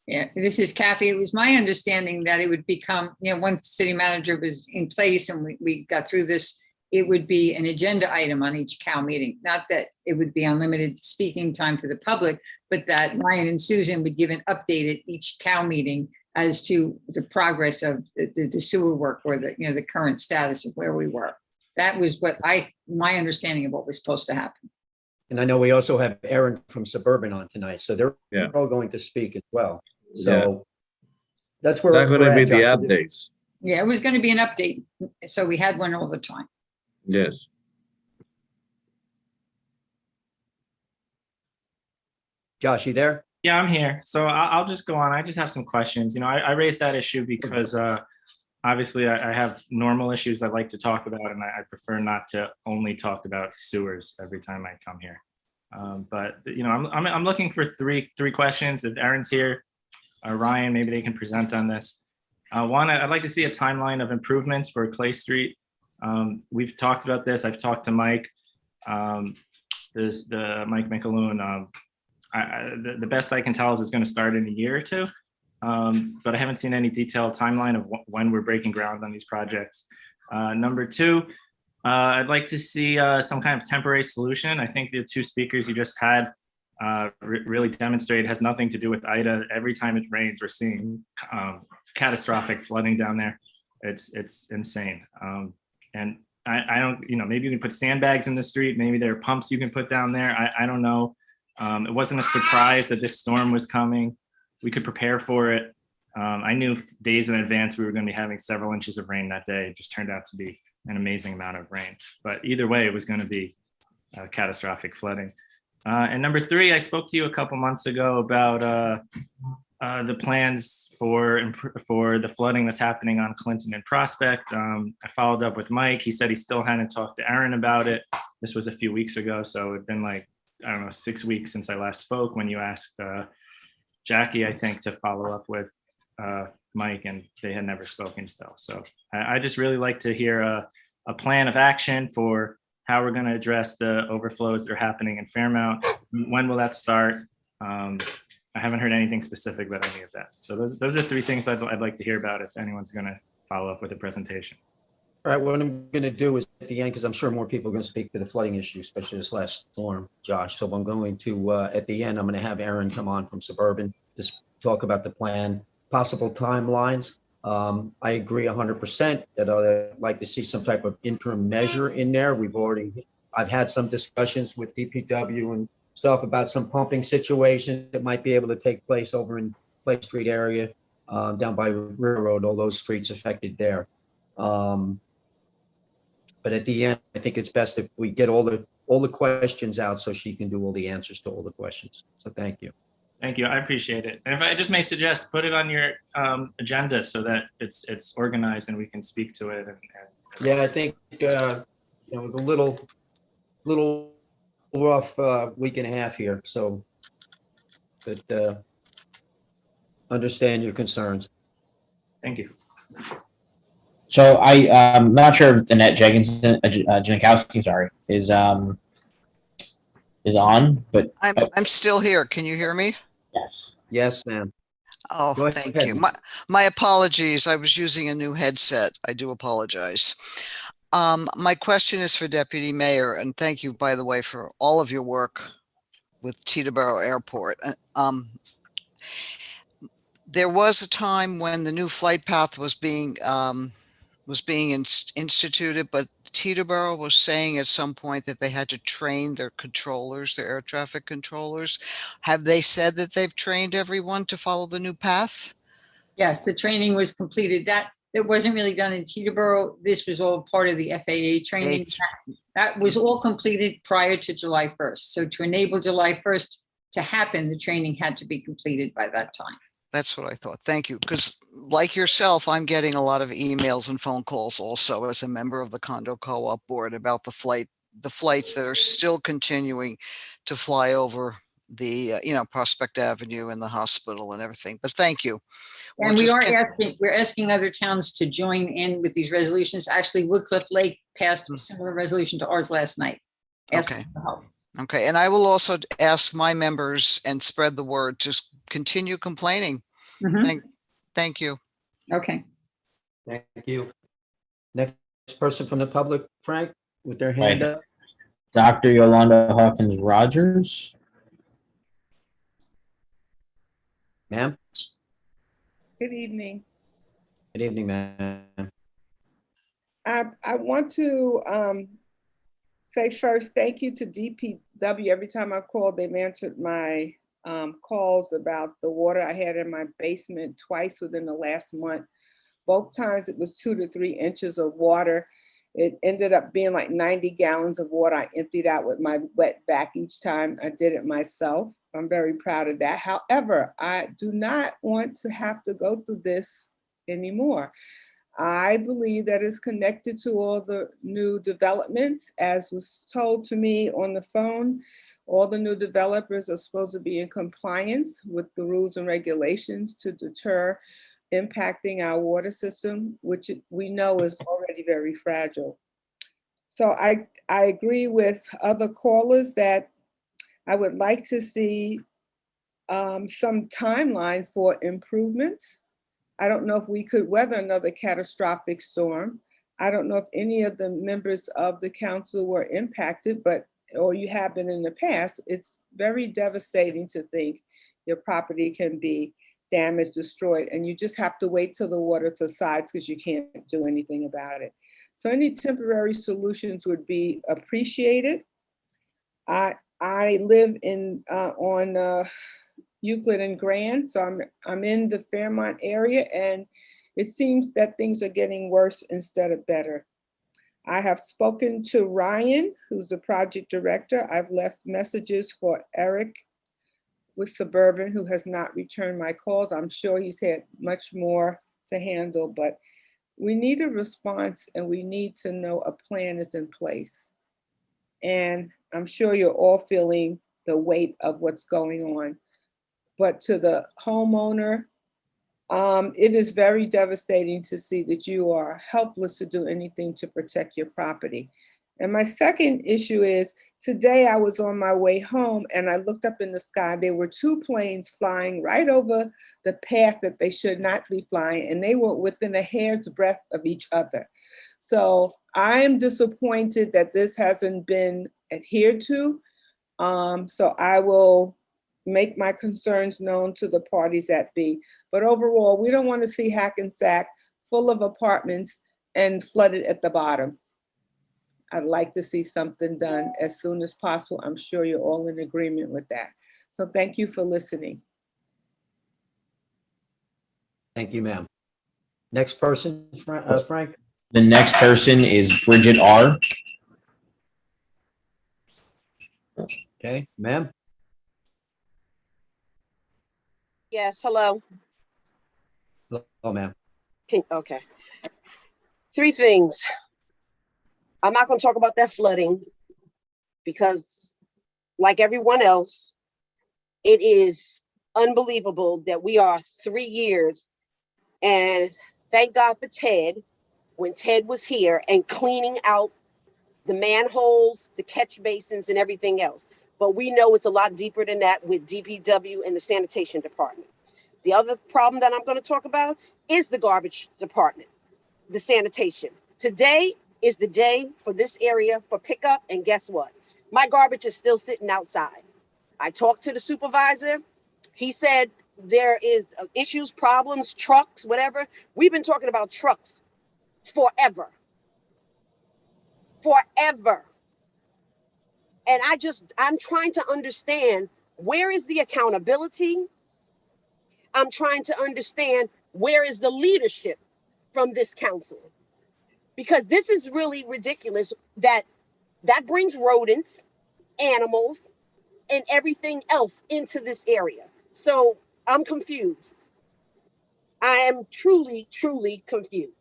Yeah, this is Kathy. It was my understanding that it would become, once the city manager was in place and we got through this, it would be an agenda item on each COW meeting. Not that it would be unlimited speaking time for the public, but that Ryan and Susan would give an update at each COW meeting as to the progress of the sewer work or the current status of where we were. That was my understanding of what was supposed to happen. And I know we also have Aaron from Suburban on tonight, so they're all going to speak as well. So that's where they're going to be the updates. Yeah, it was going to be an update. So we had one all the time. Yes. Josh, you there? Yeah, I'm here. So I'll just go on. I just have some questions. I raised that issue because obviously I have normal issues I'd like to talk about, and I prefer not to only talk about sewers every time I come here. But I'm looking for three questions. If Aaron's here, Ryan, maybe they can present on this. One, I'd like to see a timeline of improvements for Clay Street. We've talked about this. I've talked to Mike, Mike McAloon. The best I can tell is it's going to start in a year or two, but I haven't seen any detailed timeline of when we're breaking ground on these projects. Number two, I'd like to see some kind of temporary solution. I think the two speakers you just had really demonstrated has nothing to do with Ida. Every time it rains, we're seeing catastrophic flooding down there. It's insane. And I don't, maybe you can put sandbags in the street. Maybe there are pumps you can put down there. I don't know. It wasn't a surprise that this storm was coming. We could prepare for it. I knew days in advance we were going to be having several inches of rain that day. It just turned out to be an amazing amount of rain. But either way, it was going to be catastrophic flooding. And number three, I spoke to you a couple months ago about the plans for the flooding that's happening on Clinton and Prospect. I followed up with Mike. He said he still hadn't talked to Aaron about it. This was a few weeks ago, so it'd been like, 6 weeks since I last spoke when you asked Jackie, I think, to follow up with Mike, and they had never spoken still. So I just really like to hear a plan of action for how we're going to address the overflows that are happening in Fairmount. When will that start? I haven't heard anything specific about any of that. So those are three things I'd like to hear about if anyone's going to follow up with a presentation. All right, what I'm going to do is at the end, because I'm sure more people are going to speak to the flooding issue, especially this last storm, Josh. So I'm going to, at the end, I'm going to have Aaron come on from Suburban to talk about the plan, possible timelines. I agree 100% that I'd like to see some type of interim measure in there. I've had some discussions with DPW and stuff about some pumping situations that might be able to take place over in Clay Street area, down by Railroad, all those streets affected there. But at the end, I think it's best if we get all the questions out so she can do all the answers to all the questions. So thank you. Thank you. I appreciate it. And if I just may suggest, put it on your agenda so that it's organized and we can speak to it. Yeah, I think it was a little rough week and a half here. So, but understand your concerns. Thank you. So I'm not sure if Annette Jankowski, sorry, is on, but I'm still here. Can you hear me? Yes. Yes, ma'am. Oh, thank you. My apologies. I was using a new headset. I do apologize. My question is for Deputy Mayor, and thank you, by the way, for all of your work with Teterboro Airport. There was a time when the new flight path was being instituted, but Teterboro was saying at some point that they had to train their controllers, their air traffic controllers. Have they said that they've trained everyone to follow the new path? Yes, the training was completed. That wasn't really done in Teterboro. This was all part of the FAA training. That was all completed prior to July 1st. So to enable July 1st to happen, the training had to be completed by that time. That's what I thought. Thank you. Because like yourself, I'm getting a lot of emails and phone calls also as a member of the condo co-op board about the flights that are still continuing to fly over the, Prospect Avenue and the hospital and everything. But thank you. And we're asking other towns to join in with these resolutions. Actually, Woodcliff Lake passed a similar resolution to ours last night. Okay. Okay. And I will also ask my members and spread the word to continue complaining. Thank you. Okay. Thank you. Next person from the public, Frank, with their hand up. Dr. Yolanda Hawkins Rogers. Ma'am? Good evening. Good evening, ma'am. I want to say first, thank you to DPW. Every time I called, they've answered my calls about the water I had in my basement twice within the last month. Both times it was 2 to 3 inches of water. It ended up being like 90 gallons of water I emptied out with my wet back each time I did it myself. I'm very proud of that. However, I do not want to have to go through this anymore. I believe that it's connected to all the new developments. As was told to me on the phone, all the new developers are supposed to be in compliance with the rules and regulations to deter impacting our water system, which we know is already very fragile. So I agree with other callers that I would like to see some timeline for improvements. I don't know if we could weather another catastrophic storm. I don't know if any of the members of the council were impacted, or you have been in the past. It's very devastating to think your property can be damaged, destroyed, and you just have to wait till the water subsides because you can't do anything about it. So any temporary solutions would be appreciated. I live on Euclid and Grand, so I'm in the Fairmont area, and it seems that things are getting worse instead of better. I have spoken to Ryan, who's the project director. I've left messages for Eric with Suburban, who has not returned my calls. I'm sure he's had much more to handle, but we need a response and we need to know a plan is in place. And I'm sure you're all feeling the weight of what's going on. But to the homeowner, it is very devastating to see that you are helpless to do anything to protect your property. And my second issue is, today I was on my way home and I looked up in the sky. There were 2 planes flying right over the path that they should not be flying, and they were within a hair's breadth of each other. So I'm disappointed that this hasn't been adhered to. So I will make my concerns known to the parties that be. But overall, we don't want to see Hackensack full of apartments and flooded at the bottom. I'd like to see something done as soon as possible. I'm sure you're all in agreement with that. So thank you for listening. Thank you, ma'am. Next person, Frank. The next person is Bridget R. Okay, ma'am. Yes, hello. Hello, ma'am. Okay. 3 things. I'm not going to talk about that flooding because, like everyone else, it is unbelievable that we are 3 years, and thank God for Ted, when Ted was here and cleaning out the manholes, the catch basins, and everything else. But we know it's a lot deeper than that with DPW and the sanitation department. The other problem that I'm going to talk about is the garbage department, the sanitation. Today is the day for this area for pickup, and guess what? My garbage is still sitting outside. I talked to the supervisor. He said there is issues, problems, trucks, whatever. We've been talking about trucks forever. Forever. And I'm trying to understand, where is the accountability? I'm trying to understand Where is the leadership from this council? Because this is really ridiculous that brings rodents, animals, and everything else into this area. So I'm confused. I am truly, truly confused.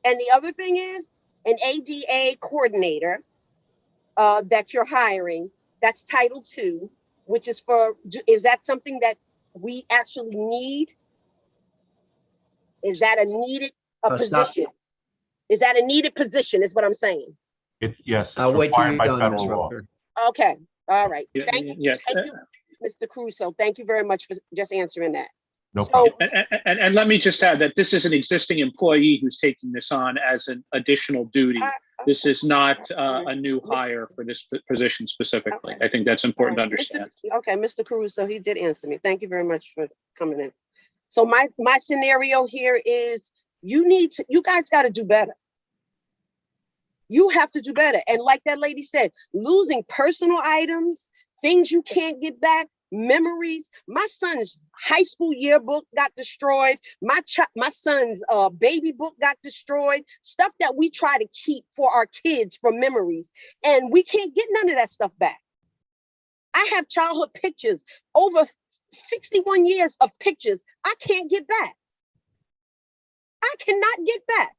And the other thing is an ADA coordinator that you're hiring, that's Title II, which is is that something that we actually need? Is that a needed position? Is that a needed position is what I'm saying. Yes, I'll it's wait till required you're by done, federal Ms. law. Rucker. Okay, all right. Yeah, Thank you. yes. Thank you, Mr. Caruso. Thank you very much for just answering that. No So, problem. And let me just add that this is an existing employee who's taking this on as an additional duty. This is not a new hire for this position specifically. I think that's important to understand. Okay, Mr. Caruso, he did answer me. Thank you very much for coming in. So my scenario here is you guys got to do better. You have to do better. And like that lady said, losing personal items, things you can't get back, memories. My son's high school yearbook got destroyed. My son's baby book got destroyed. Stuff that we try to keep for our kids from memories. And we can't get none of that stuff back. I have childhood pictures, over 61 years of pictures I can't get back. I cannot get back.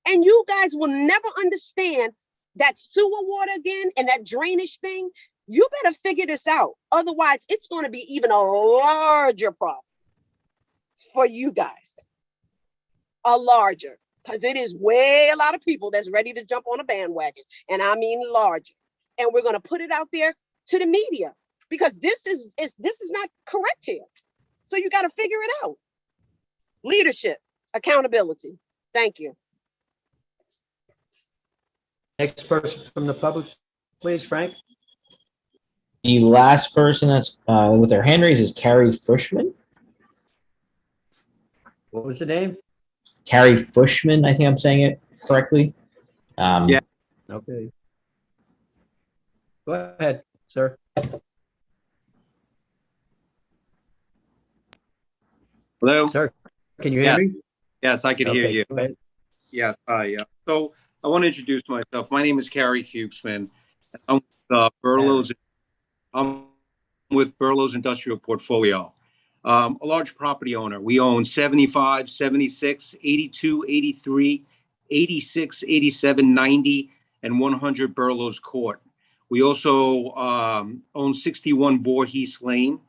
And you guys will never understand that sewer water again and that drainage thing. You better figure this out. Otherwise, it's going to be even a larger problem for you guys. A larger, because it is way a lot of people that's ready to jump on a bandwagon. And I mean larger. And we're going to put it out there to the media because this is not correct here. So you got to figure it out. Leadership, accountability. Thank you. Next person from the public, please, Frank. The last person that's with their hand raised is Carrie Fushman. What was the name? Carrie Fushman, I think I'm saying it correctly. Yeah. Okay. Go ahead, sir. Hello? Sir, can you hear me? Yes, I can hear Okay, you. go ahead. Yes, hi. So I want to introduce myself. My name is Carrie Hubesman. I'm with Burlow's. I'm with Burlow's Industrial Portfolio. A large property owner. We own 75, 76, 82, 83, 86, 87, 90, and 100 Burlow's Court. We also own 61 Voorhees Lane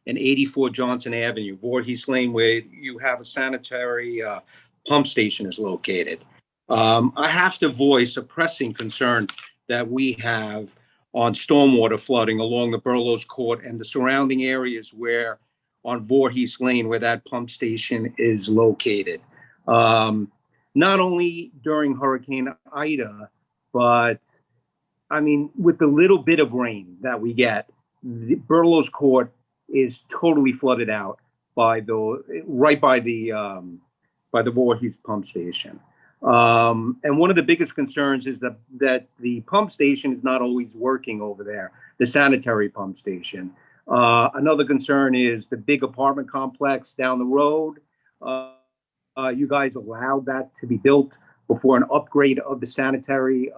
and 84 Johnson Avenue. Voorhees Lane, where you have a sanitary pump station, is located. I have to voice a pressing concern that we have on stormwater flooding along the Burlow's Court and the surrounding areas where on Voorhees Lane, where that pump station is located. Not only during Hurricane Ida, but I mean, with the little bit of rain that we get, the Burlow's Court is totally flooded out by right by the Voorhees pump station. And one of the biggest concerns is that the pump station is not always working over there, the sanitary pump station. Another concern is the big apartment complex down the road. You guys allowed that to be built before an upgrade of the sanitary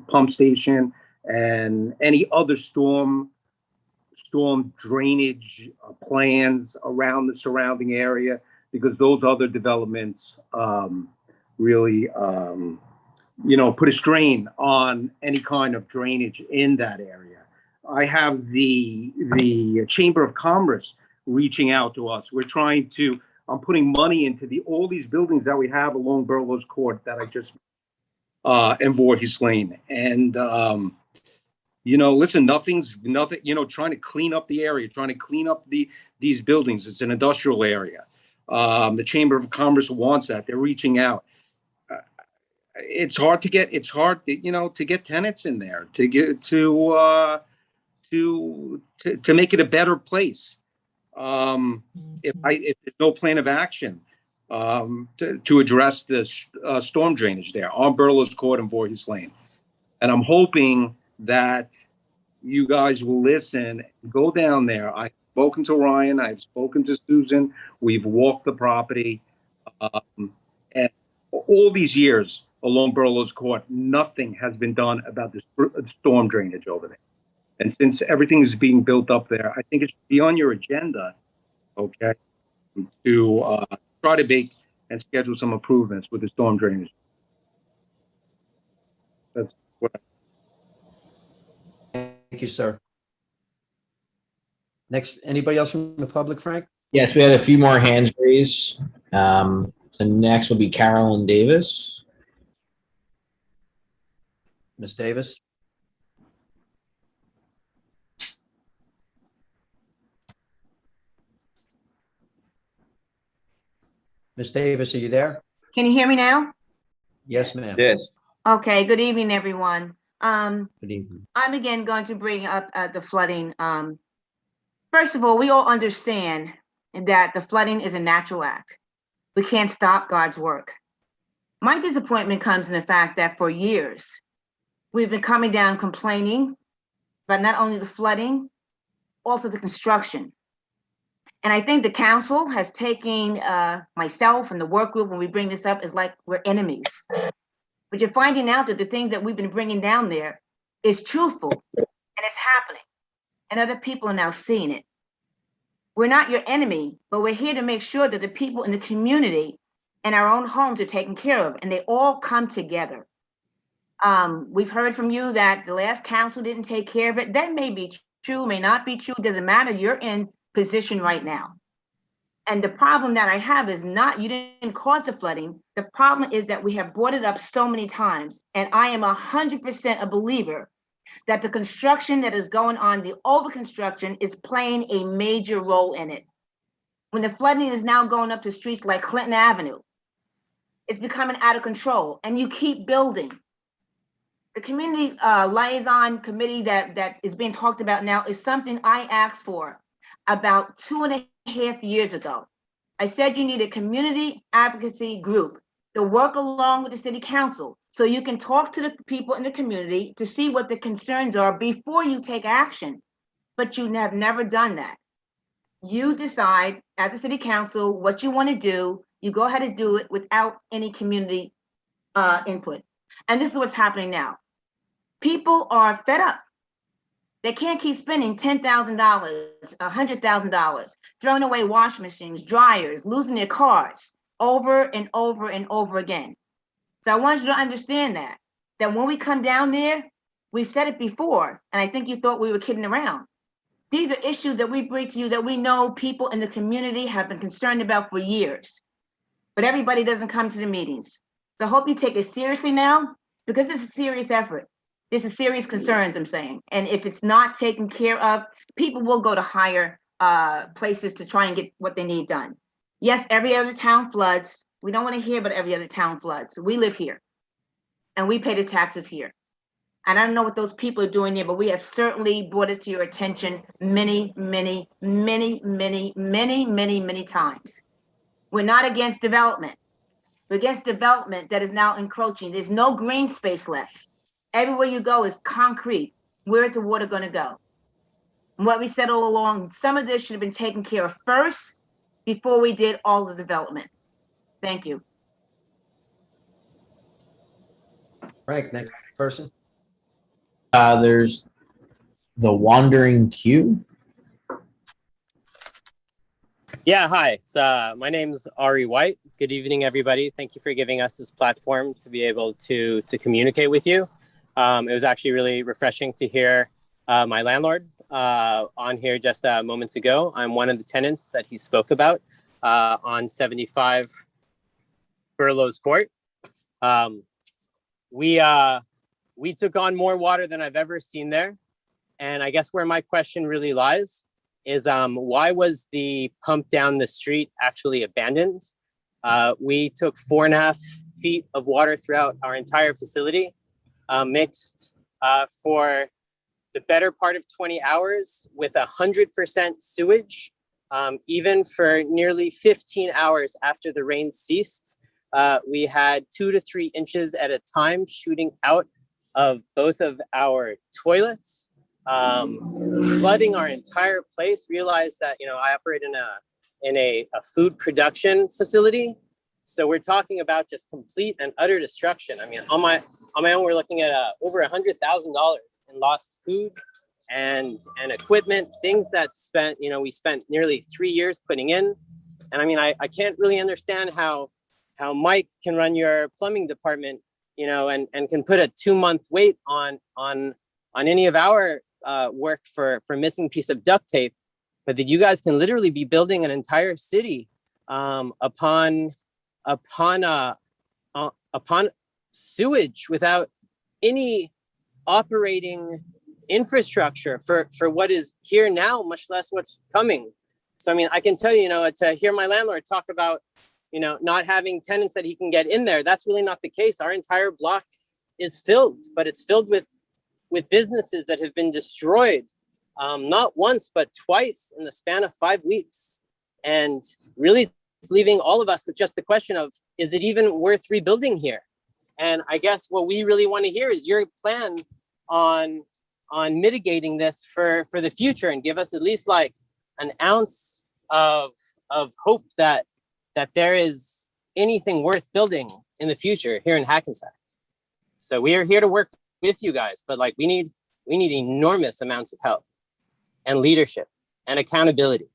pump station and any other storm drainage plans around the surrounding area, because those other developments really, put a strain on any kind of drainage in that area. I have the Chamber of Commerce reaching out to us. I'm putting money into all these buildings that we have along Burlow's Court that I just, and Voorhees Lane. And, listen, nothing, trying to clean up the area, trying to clean up these buildings. It's an industrial area. The Chamber of Commerce wants that. They're reaching out. It's hard to get tenants in there to make it a better place. If there's no plan of action to address this storm drainage there on Burlow's Court and Voorhees Lane. And I'm hoping that you guys will listen, go down there. I spoken to Ryan, I've spoken to Susan, we've walked the property. And all these years along Burlow's Court, nothing has been done about the storm drainage over there. And since everything is being built up there, I think it should be on your agenda, okay, to try to make and schedule some improvements with the storm drainage. That's what Thank you, sir. Next, anybody else from the public, Frank? Yes, we had a few more hands raised. The next will be Carolyn Davis. Ms. Davis? Ms. Davis, are you there? Can you hear me now? Yes, ma'am. Yes. Okay, good evening, everyone. Good evening. I'm again going to bring up the flooding. First of all, we all understand that the flooding is a natural act. We can't stop God's work. My disappointment comes in the fact that for years, we've been coming down complaining about not only the flooding, also the construction. And I think the council has taken myself and the work group when we bring this up is like we're enemies. But you're finding out that the things that we've been bringing down there is truthful and it's happening. And other people are now seeing it. We're not your enemy, but we're here to make sure that the people in the community and our own homes are taken care of and they all come together. We've heard from you that the last council didn't take care of it. That may be true, may not be true, doesn't matter. You're in position right now. And the problem that I have is not, you didn't cause the flooding. The problem is that we have brought it up so many times. And I am 100% a believer that the construction that is going on, the over construction is playing a major role in it. When the flooding is now going up to streets like Clinton Avenue, it's becoming out of control and you keep building. The community liaison committee that is being talked about now is something I asked for about 2.5 years ago. I said you need a community advocacy group to work along with the city council so you can talk to the people in the community to see what the concerns are before you take action. But you have never done that. You decide as a city council what you want to do. You go ahead and do it without any community input. And this is what's happening now. People are fed up. They can't keep spending $10,000, $100,000, throwing away washing machines, dryers, losing their cars over and over and over again. So I want you to understand that when we come down there, we've said it before, and I think you thought we were kidding around. These are issues that we bring to you that we know people in the community have been concerned about for years, but everybody doesn't come to the meetings. So I hope you take it seriously now, because it's a serious effort. This is serious concerns, I'm saying. And if it's not taken care of, people will go to higher places to try and get what they need done. Yes, every other town floods. We don't want to hear about every other town floods. We live here and we pay the taxes here. And I don't know what those people are doing there, but we have certainly brought it to your attention many, many, many, many, many, many, many times. We're not against development. We're against development that is now encroaching. There's no green space left. Everywhere you go is concrete. Where is the water going to go? And what we said all along, some of this should have been taken care of first before we did all the development. Thank you. Frank, next person. There's the Wandering Q. Yeah, hi. My name's Ari White. Good evening, everybody. Thank you for giving us this platform to be able to communicate with you. It was actually really refreshing to hear my landlord on here just moments ago. I'm one of the tenants that he spoke about on 75 Burlow's Court. We took on more water than I've ever seen there. And I guess where my question really lies is why was the pump down the street actually abandoned? We took 4.5 feet of water throughout our entire facility, mixed for the better part of 20 hours with 100% sewage. Even for nearly 15 hours after the rain ceased, we had 2 to 3 inches at a time shooting out of both of our toilets. flooding our entire place. Realized that, you know, I operate in a food production facility. So we're talking about just complete and utter destruction. I mean, on my own, we're looking at over $100,000 in lost food and equipment, things that we spent nearly 3 years putting in. And I mean, I can't really understand how Mike can run your plumbing department, you know, and can put a 2-month wait on any of our work for missing piece of duct tape, but that you guys can literally be building an entire city upon sewage without any operating infrastructure for what is here now, much less what's coming. So I mean, I can tell you, you know, to hear my landlord talk about, you know, not having tenants that he can get in there, that's really not the case. Our entire block is filled, but it's filled with businesses that have been destroyed, not once, but twice in the span of 5 weeks. And really it's leaving all of us with just the question of, is it even worth rebuilding here? And I guess what we really want to hear is your plan on mitigating this for the future, and give us at least like an ounce of hope that there is anything worth building in the future here in Hackensack. So we are here to work with you guys, but like we need enormous amounts of help and leadership and accountability.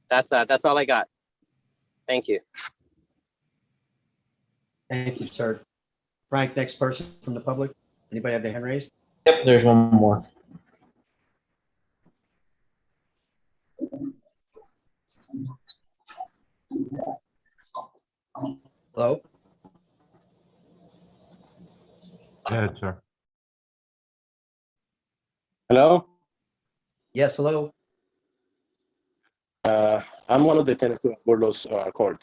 That's all I got. Thank you. Thank you, sir. Frank, next person from the public. Anybody have their hand raised? Yep, there's one more. Hello? Go ahead, sir. Hello? Yes, hello. I'm one of the tenants of Burlos Court.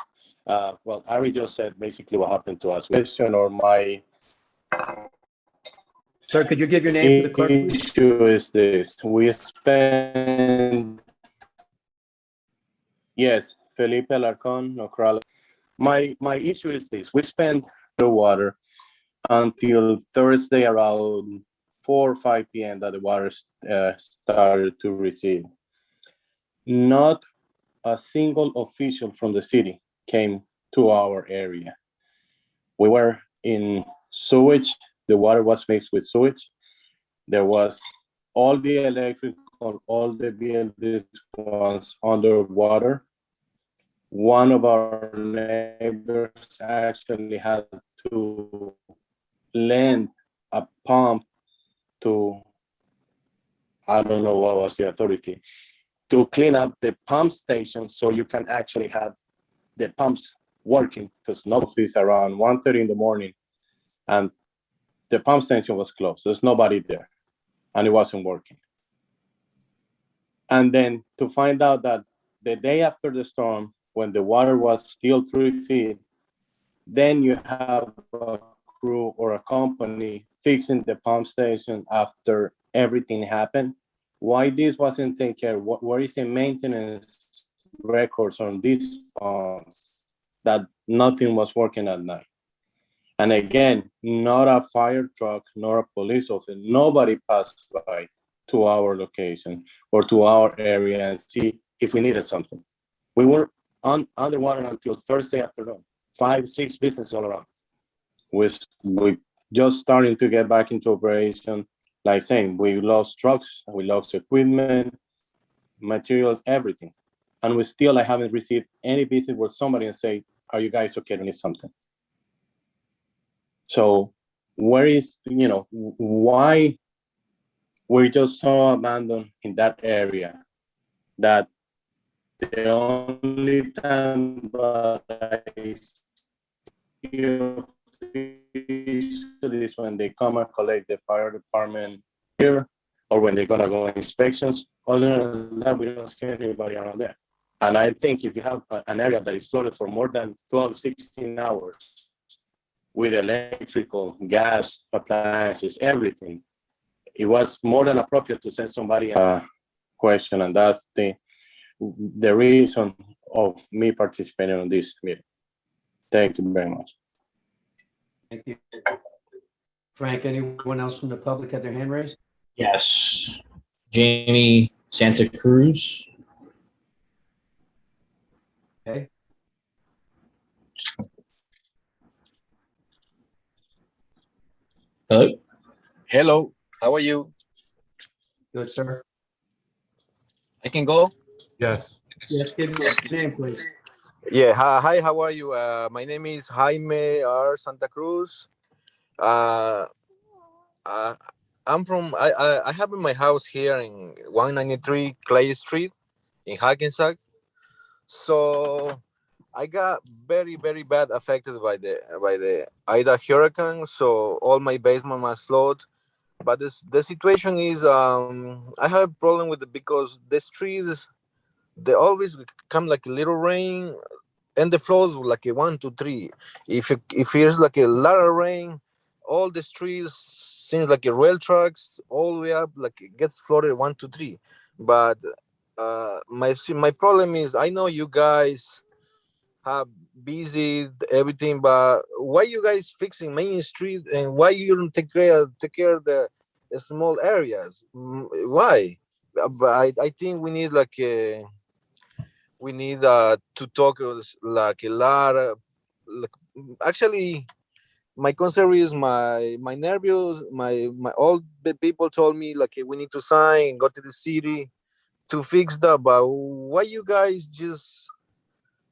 Well, Ari just said basically what happened to us. Question or my Sir, could you give your name to the clerk, please? issue is this. We spend, yes, Felipe Alarcon, Nocrala. My issue is this. We spend the water until Thursday around 4 or 5 p.m. that the water started to recede. Not a single official from the city came to our area. We were in sewage. The water was mixed with sewage. There was all the electrical, all the buildings was underwater. One of our neighbors actually had to lend a pump to, I don't know what was the authority, to clean up the pump station so you can actually have the pumps working, because nobody's around 1:30 in the morning and the pump station was closed. There's nobody there and it wasn't working. And then to find out that the day after the storm, when the water was still 3 feet, then you have a crew or a company fixing the pump station after everything happened. Why this wasn't taken care of? Where is the maintenance records on these pumps that nothing was working at night? And again, not a fire truck, nor a police officer, nobody passed by to our location or to our area and see if we needed something. We were underwater until Thursday afternoon, 5, 6 businesses all around. We just starting to get back into operation. Like saying, we lost trucks, we lost equipment, materials, everything. And we still, I haven't received any visit where somebody and say, are you guys okay to need something? So where is, why we're just so abandoned in that area that the only time that I see is when they come and collect the fire department here, or when they're gonna go on inspections. Other than that, we don't see anybody around there. And I think if you have an area that is flooded for more than 12, 16 hours with electrical, gas, appliances, everything, it was more than appropriate to send somebody a question. And that's the reason of me participating on this meeting. Thank you very much. Thank you. Frank, anyone else from the public have their hand raised? Yes. Jamie Santa Cruz. Okay. Hello. Hello, how are you? Good, sir. I can go? Yes. Yes, give me your name, please. Yeah, hi, how are you? My name is Jaime R. Santa Cruz. Uh, uh, I have my house here in 193 Clay Street in Hackensack. So I got very, very bad affected by the Ida hurricane. So all my basement was flooded. But the situation is I have a problem with it because the streets they always come like a little rain and the flows like a 1 2 3. If there's like a lot of rain, all the streets seems like a rail tracks all the way up like it gets flooded 1 2 3. But my problem is I know you guys have busy everything, but why you guys fixing Main Street and why you don't take care of the small areas? Why? But I think we need like a we need to talk like a lot of, like, actually my concern is my nervous my all the people told me like we need to sign go to the city to fix that, but why you guys just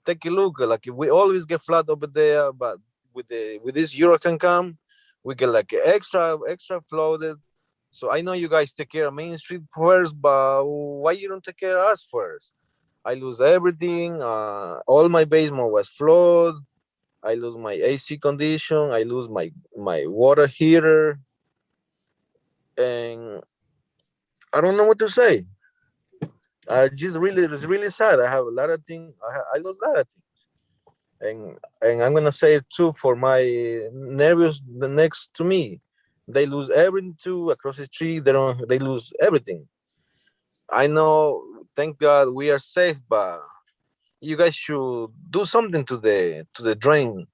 take a look like we always get flood over there, but with this hurricane come we get like extra flooded. So I know you guys take care of Main Street first, but why you don't take care of us first? I lose everything. All my basement was flooded. I lose my AC condition. I lose my water heater, and I don't know what to say. It's really sad. I have a lot of things. I lost a lot of things, and I'm gonna say it too for my neighbors the next to me. They lose everything too across the street. They lose everything. I know. Thank God we are safe, but you guys should do something to the drain.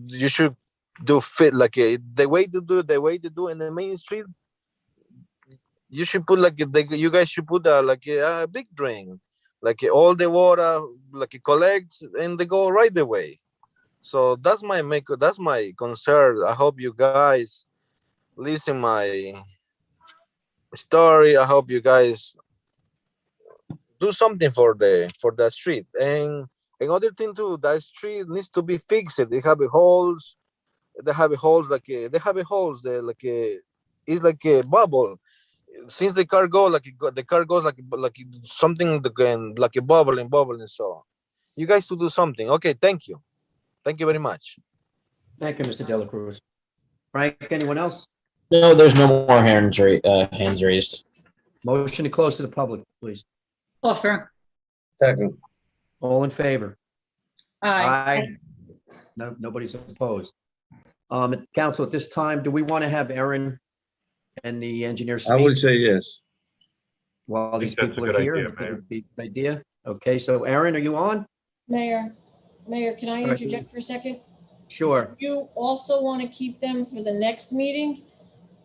You should do fit like the way to do the way to do in the Main Street. You should put like you guys should put like a big drain, like all the water like it collects and they go right the way. So that's my concern. I hope you guys listen my story. I hope you guys do something for that street. And another thing too, that street needs to be fixed. They have holes. They have holes like they have holes. They like it's like a bubble. Since the car go like the car goes like something again like a bubbling. So you guys to do something. Okay, thank you very much. Thank you, Mr. Dela Cruz. Frank, anyone else? No, there's no more hands raised. Motion to close to the public, please. Offer. Second. All in favor? Aye. No, nobody's opposed. Council, at this time, do we want to have Erin and the engineer speak? I would say yes. While these that's a people are good here? idea, Is that a Mayor. good idea? Okay, so Erin, are you on? Mayor, can I All right. interject for a second? Sure. You also want to keep them for the next meeting?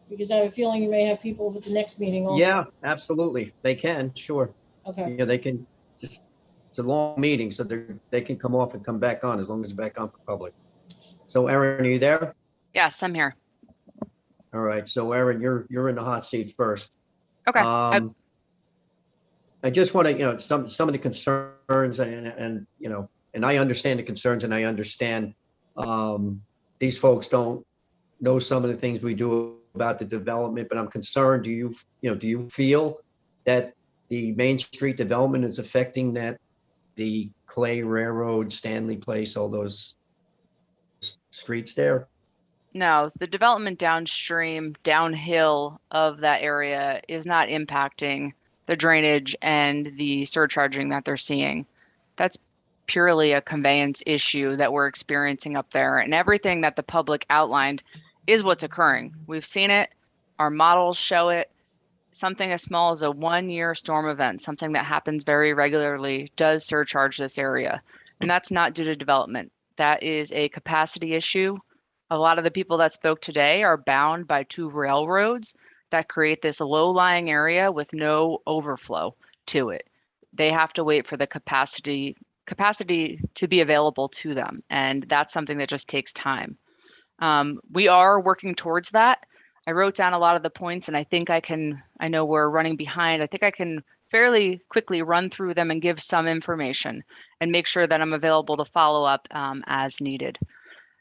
Because I have a feeling you may have people for the next meeting also. Yeah, absolutely. They can, sure. Okay. Yeah, they can just, it's a long meeting, so they can come off and come back on as long as it's back on for public. So Erin, are you there? Yes, I'm here. All right, so Erin, you're in the hot seat first. Okay. I just want to, some of the concerns and I understand the concerns and I understand these folks don't know some of the things we do about the development, but I'm concerned. Do you feel that the Main Street development is affecting the Clay Railroad, Stanley Place, all those streets there? No, the development downhill of that area is not impacting the drainage and the surcharging that they're seeing. That's purely a conveyance issue that we're experiencing up there. And everything that the public outlined is what's occurring. We've seen it. Our models show it. Something as small as a 1-year storm event, something that happens very regularly, does surcharge this area. And that's not due to development. That is a capacity issue. A lot of the people that spoke today are bound by 2 railroads that create this low-lying area with no overflow to it. They have to wait for the capacity to be available to them. And that's something that just takes time. We are working towards that. I wrote down a lot of the points and I know we're running behind. I think I can fairly quickly run through them and give some information and make sure that I'm available to follow up as needed.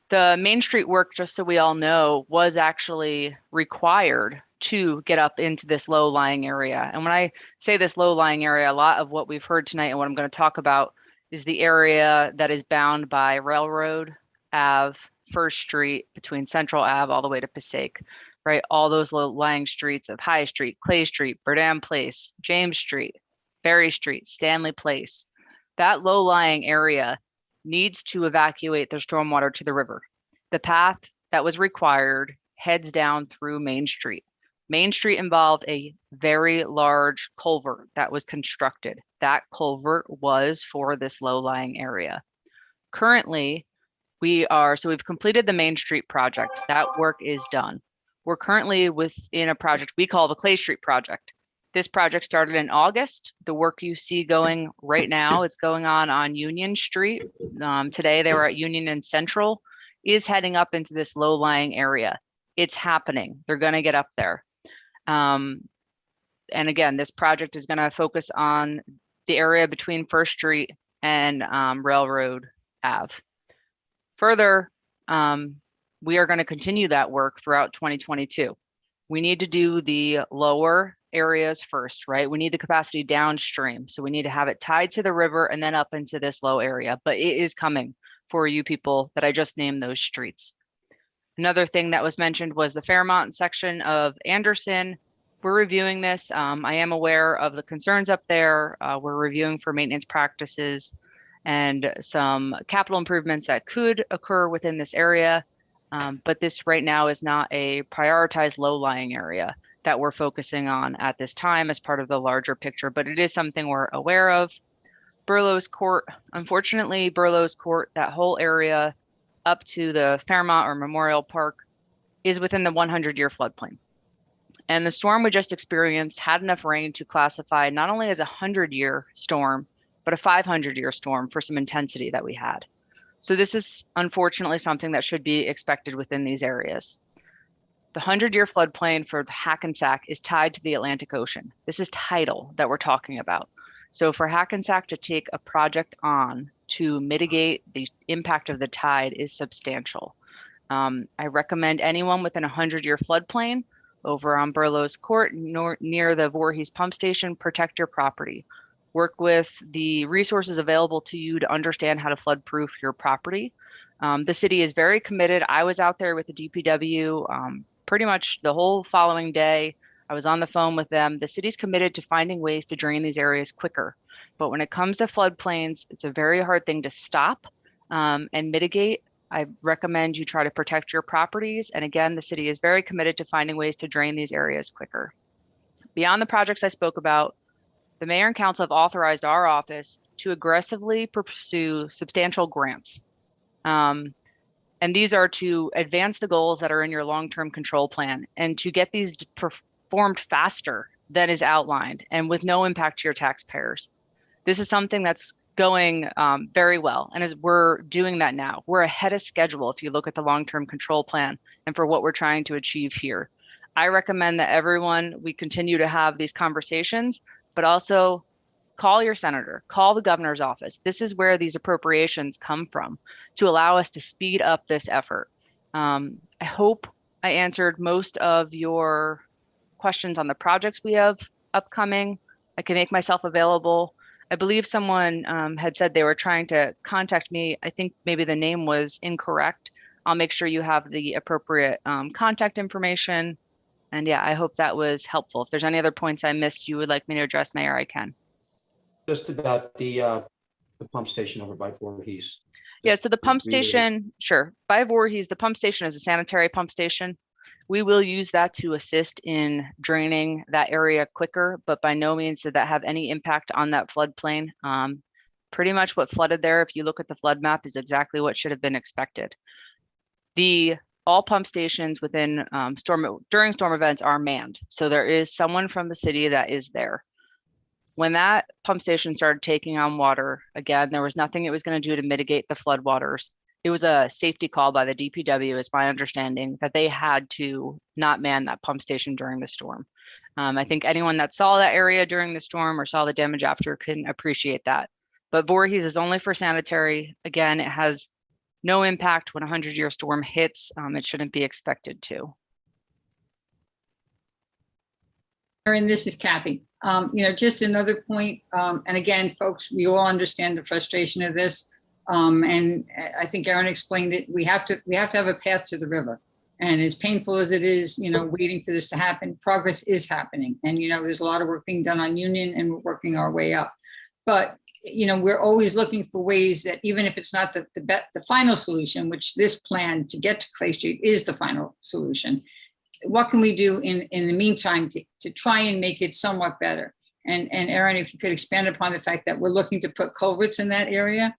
The Main Street work, just so we all know, was actually required to get up into this low-lying area. And when I say this low-lying area, a lot of what we've heard tonight and what I'm going to talk about is the area that is bound by Railroad Ave, First Street, between Central Ave all the way to Passaic, right? All those low-lying streets of High Street, Clay Street, Burdam Place, James Street, Berry Street, Stanley Place. That low-lying area needs to evacuate their stormwater to the river. The path that was required heads down through Main Street. Main Street involved a very large culvert that was constructed. That culvert was for this low-lying area. Currently, we've completed the Main Street project. That work is done. We're currently within a project we call the Clay Street project. This project started in August. The work you see going right now, it's going on Union Street. Today they were at Union and Central, is heading up into this low-lying area. It's happening. They're going to get up there. And again, this project is going to focus on the area between First Street and Railroad Ave. Further, we are going to continue that work throughout 2022. We need to do the lower areas first, right? We need the capacity downstream. So we need to have it tied to the river and then up into this low area, but it is coming for you people that I just named those streets. Another thing that was mentioned was the Fairmont section of Anderson. We're reviewing this. I am aware of the concerns up there. We're reviewing for maintenance practices and some capital improvements that could occur within this area. But this right now is not a prioritized low-lying area that we're focusing on at this time as part of the larger picture, but it is something we're aware of. Burroughs Court, unfortunately, Burroughs Court, that whole area up to the Fairmont or Memorial Park is within the 100-year floodplain. And the storm we just experienced had enough rain to classify not only as a 100-year storm, but a 500-year storm for some intensity that we had. So this is unfortunately something that should be expected within these areas. The 100-year floodplain for the Hackensack is tied to the Atlantic Ocean. This is tidal that we're talking about. So for Hackensack to take a project on to mitigate the impact of the tide is substantial. I recommend anyone within a 100-year floodplain over on Burroughs Court near the Voorhees pump station, protect your property. Work with the resources available to you to understand how to flood proof your property. The city is very committed. I was out there with the DPW pretty much the whole following day. I was on the phone with them. The city's committed to finding ways to drain these areas quicker. But when it comes to floodplains, it's a very hard thing to stop and mitigate. I recommend you try to protect your properties. And again, the city is very committed to finding ways to drain these areas quicker. Beyond the projects I spoke about, the mayor and council have authorized our office to aggressively pursue substantial grants. And these are to advance the goals that are in your long-term control plan and to get these performed faster than is outlined and with no impact to your taxpayers. This is something that's going very well. And as we're doing that now, we're ahead of schedule if you look at the long-term control plan and for what we're trying to achieve here. I recommend that we continue to have these conversations, but also call your senator, call the governor's office. This is where these appropriations come from to allow us to speed up this effort. I hope I answered most of your questions on the projects we have upcoming. I can make myself available. I believe someone had said they were trying to contact me. I think maybe the name was incorrect. I'll make sure you have the appropriate contact information. And yeah, I hope that was helpful. If there's any other points I missed you would like me to address, Mayor, I can. Just about the pump station over by Voorhees. Yeah, so the pump station, sure. By Voorhees, the pump station is a sanitary pump station. We will use that to assist in draining that area quicker, but by no means did that have any impact on that floodplain. Pretty much what flooded there, if you look at the flood map, is exactly what should have been expected. The all pump stations within during storm events are manned. So there is someone from the city that is there. When that pump station started taking on water, again, there was nothing it was going to do to mitigate the floodwaters. It was a safety call by the DPW, is my understanding, that they had to not man that pump station during the storm. I think anyone that saw that area during the storm or saw the damage after can appreciate that. But Voorhees is only for sanitary. Again, it has no impact when a 100-year storm hits. It shouldn't be expected to. Erin, this is Kathy. Just another point, and again, folks, we all understand the frustration of this. And I think Erin explained it. We have to have a path to the river. And as painful as it is, waiting for this to happen, progress is happening. And, there's a lot of work being done on Union, and we're working our way up. But, we're always looking for ways that, even if it's not the final solution, which this plan to get to Clay Street is the final solution, what can we do in the meantime to try and make it somewhat better? And Erin, if you could expand upon the fact that we're looking to put culverts in that area.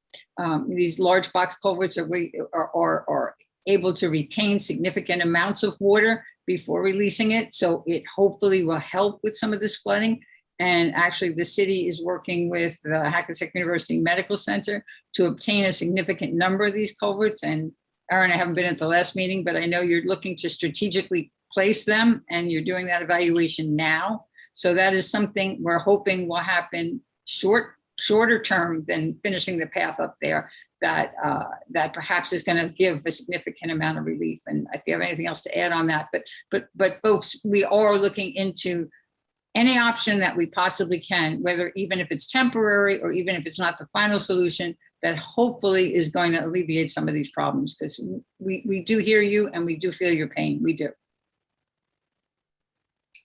These large box culverts are able to retain significant amounts of water before releasing it. So it hopefully will help with some of this flooding. And actually the city is working with the Hackensack University Medical Center to obtain a significant number of these culverts. And Erin, I haven't been at the last meeting, but I know you're looking to strategically place them, and you're doing that evaluation now. So that is something we're hoping will happen shorter term than finishing the path up there, that perhaps is going to give a significant amount of relief. And if you have anything else to add on that, but folks, we are looking into any option that we possibly can, whether even if it's temporary or even if it's not the final solution, that hopefully is going to alleviate some of these problems, because we do hear you and we do feel your pain. We do.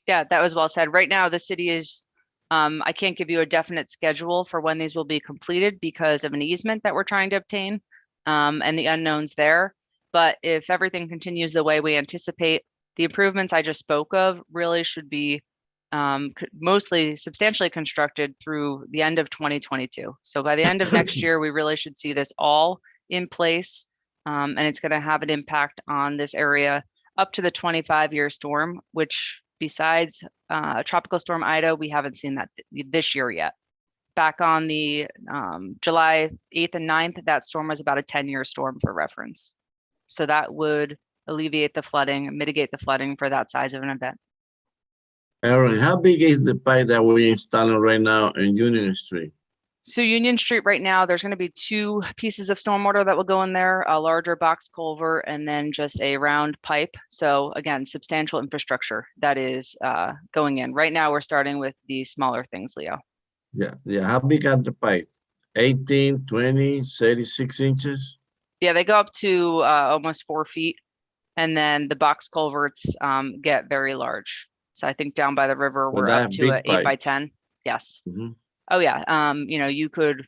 Yeah, that was well said. Right now, the city is, I can't give you a definite schedule for when these will be completed because of an easement that we're trying to obtain and the unknowns there. But if everything continues the way we anticipate, the improvements I just spoke of really should be mostly substantially constructed through the end of 2022. So by the end of next year, we really should see this all in place, and it's going to have an impact on this area up to the 25-year storm, which besides Tropical Storm Ida, we haven't seen that this year yet. Back on the July 8th and 9th, that storm was about a 10-year storm for reference. So that would alleviate the flooding, mitigate the flooding for that size of an event. Erin, how big is the pipe that we're installing right now in Union Street? So Union Street right now, there's going to be 2 pieces of stormwater that will go in there, a larger box culvert and then just a round pipe. So again, substantial infrastructure that is going in. Right now, we're starting with the smaller things, Leo. Yeah. How big are the pipe? 18, 20, 36 inches? Yeah, they go up to almost 4 feet. And then the box culverts get very large. So I think down by the river, we're up to an 8 by 10. Yes. Mm-hmm. Oh yeah. You could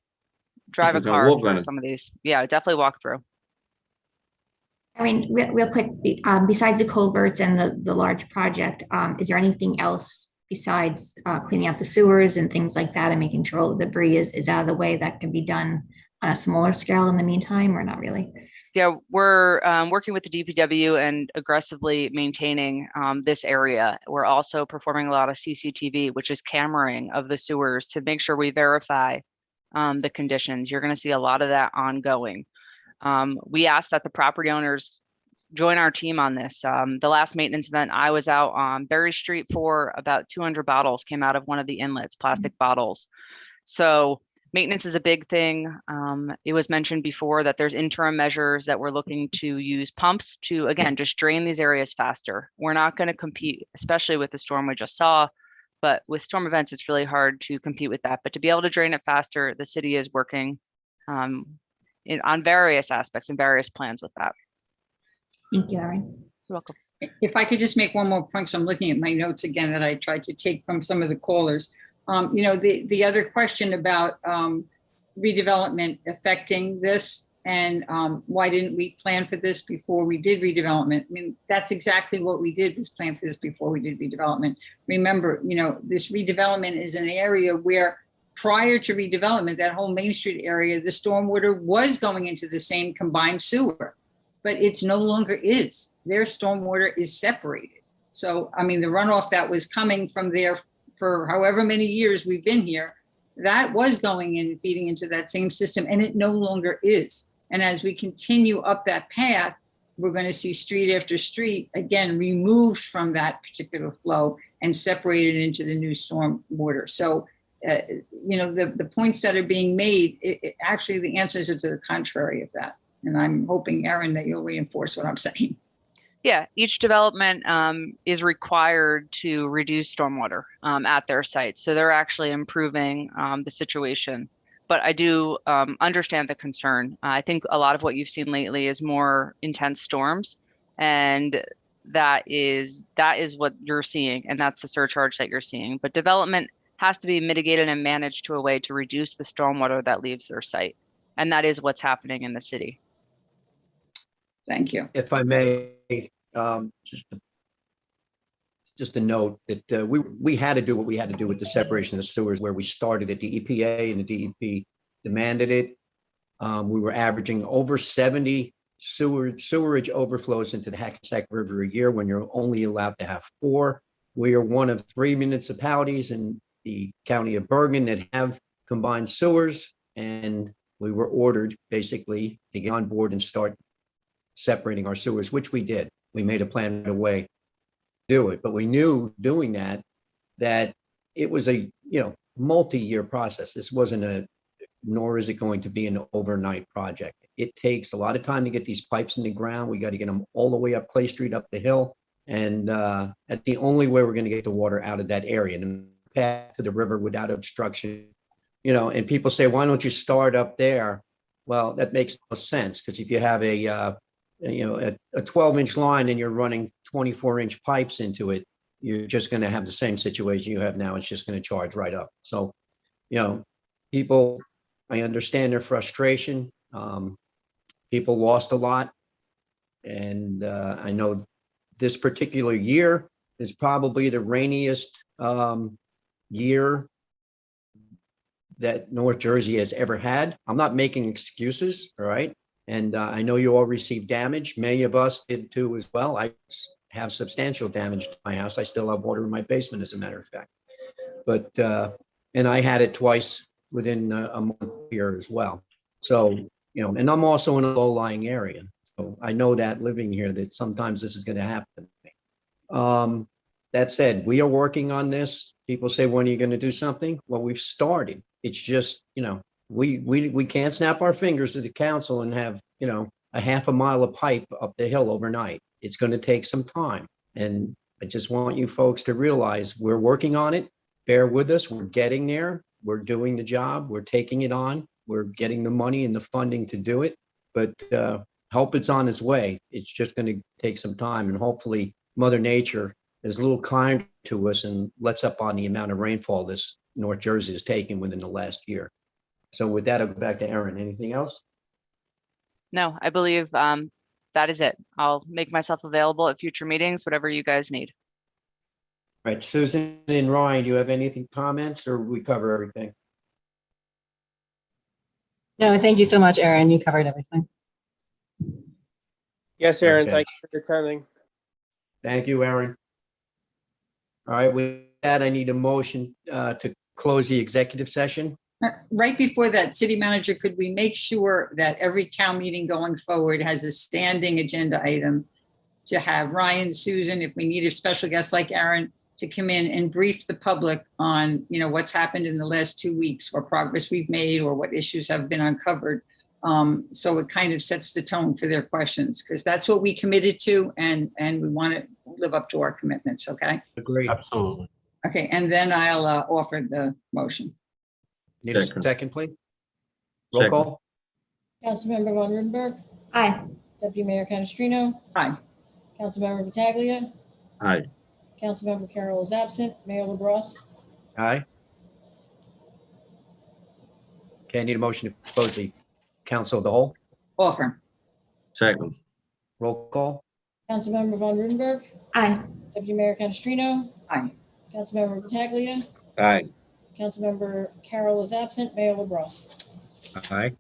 drive a car through some of these. Yeah, definitely walk through. I mean, real quick, besides the culverts and the large project, is there anything else besides cleaning out the sewers and things like that and making sure all the debris is out of the way that can be done on a smaller scale in the meantime, or not really? Yeah, we're working with the DPW and aggressively maintaining this area. We're also performing a lot of CCTV, which is cameraing of the sewers to make sure we verify the conditions. You're going to see a lot of that ongoing. We asked that the property owners join our team on this. The last maintenance event, I was out on Berry Street for about 200 bottles came out of one of the inlets, plastic bottles. So maintenance is a big thing. It was mentioned before that there's interim measures that we're looking to use pumps to, again, just drain these areas faster. We're not going to compete, especially with the storm we just saw, but with storm events, it's really hard to compete with that. But to be able to drain it faster, the city is working on various aspects and various plans with that. Thank you, Erin. You're welcome. If I could just make one more point, so I'm looking at my notes again that I tried to take from some of the callers. The other question about redevelopment affecting this, and why didn't we plan for this before we did redevelopment? I mean, that's exactly what we did, was plan for this before we did redevelopment. Remember, this redevelopment is an area where prior to redevelopment, that whole Main Street area, the stormwater was going into the same combined sewer, but it's no longer is. their stormwater is separated. So, I mean, the runoff that was coming from there for however many years we've been here, that was going in and feeding into that same system, and it no longer is. And as we continue up that path, we're going to see street after street, again, removed from that particular flow and separated into the new storm water. So, the points that are being made, actually the answers are to the contrary of that. And I'm hoping, Erin, that you'll reinforce what I'm saying. Yeah, each development is required to reduce stormwater at their sites. So they're actually improving the situation. But I do understand the concern. I think a lot of what you've seen lately is more intense storms, and that is what you're seeing, and that's the surcharge that you're seeing. But development has to be mitigated and managed to a way to reduce the stormwater that leaves their site, and that is what's happening in the city. Thank you. If I may, just a note that we had to do what we had to do with the separation of the sewers, where we started at the EPA and the DEP demanded it. We were averaging over 70 sewerage overflows into the Hackensack River a year when you're only allowed to have 4. We are one of 3 municipalities in the county of Bergen that have combined sewers, and we were ordered basically to get on board and start separating our sewers, which we did. We made a plan to way to do it, but we knew doing that it was a multi-year process. This wasn't nor is it going to be an overnight project. It takes a lot of time to get these pipes in the ground. We got to get them all the way up Clay Street, up the hill, and that's the only way we're going to get the water out of that area and path to the river without obstruction. And people say, why don't you start up there? Well, that makes no sense, because if you have a 12-inch line and you're running 24-inch pipes into it, you're just going to have the same situation you have now. It's just going to charge right up. So, people, I understand their frustration. People lost a lot. And I know this particular year is probably the rainiest year that North Jersey has ever had. I'm not making excuses, all right? And I know you all received damage. Many of us did too as well. I have substantial damage to my house. I still have water in my basement, as a matter of fact. But, and I had it twice within a month here as well. So, and I'm also in a low-lying area. So I know that living here, that sometimes this is going to happen to me. That said, we are working on this. People say, when are you going to do something? Well, we've started. It's just, we can't snap our fingers to the council and have, a half a mile of pipe up the hill overnight. It's going to take some time. And I just want you folks to realize we're working on it. Bear with us. We're getting there. We're doing the job. We're taking it on. We're getting the money and the funding to do it. But help is on its way. It's just going to take some time. And hopefully Mother Nature is a little kind to us and lets up on the amount of rainfall this North Jersey has taken within the last year. So with that, I'll go back to Erin. Anything else? No, I believe that is it. I'll make myself available at future meetings, whatever you guys need. All right, Susan and Ryan, do you have anything comments, or we cover everything? No, thank you so much, Erin. You covered everything. Yes, Erin, Okay. thank you for attending. Thank you, Erin. All right, with that, I need a motion to close the executive session. Right before that, City Manager, could we make sure that every COW meeting going forward has a standing agenda item to have Ryan, Susan, if we need a special guest like Aaron, to come in and brief the public on, what's happened in the last 2 weeks, what progress we've made, or what issues have been uncovered. So it kind of sets the tone for their questions, because that's what we committed to, and we want to live up to our commitments. Okay. Agreed. Absolutely. Okay, and then I'll offer the motion. Need a second, please? Roll call. Councilmember Von Rudenberg. Aye. Deputy Mayor Canestrino. Aye. Councilmember Pataglia. Aye. Councilmember Carroll is absent. Mayor LaBrus. Aye. Okay, I need a motion to close the council of the whole. Offer. Second. Roll call. Councilmember Von Rudenberg. Aye. Deputy Mayor Canestrino. Aye. Councilmember Pataglia. Aye. Councilmember Carroll is absent. Mayor LaBrus. Aye.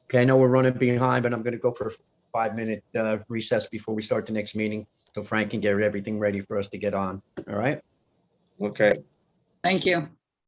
Okay, I know we're running behind, but I'm going to go for 5-minute recess before we start the next meeting, so Frank can get everything ready for us to get on. All right? Okay. Thank you.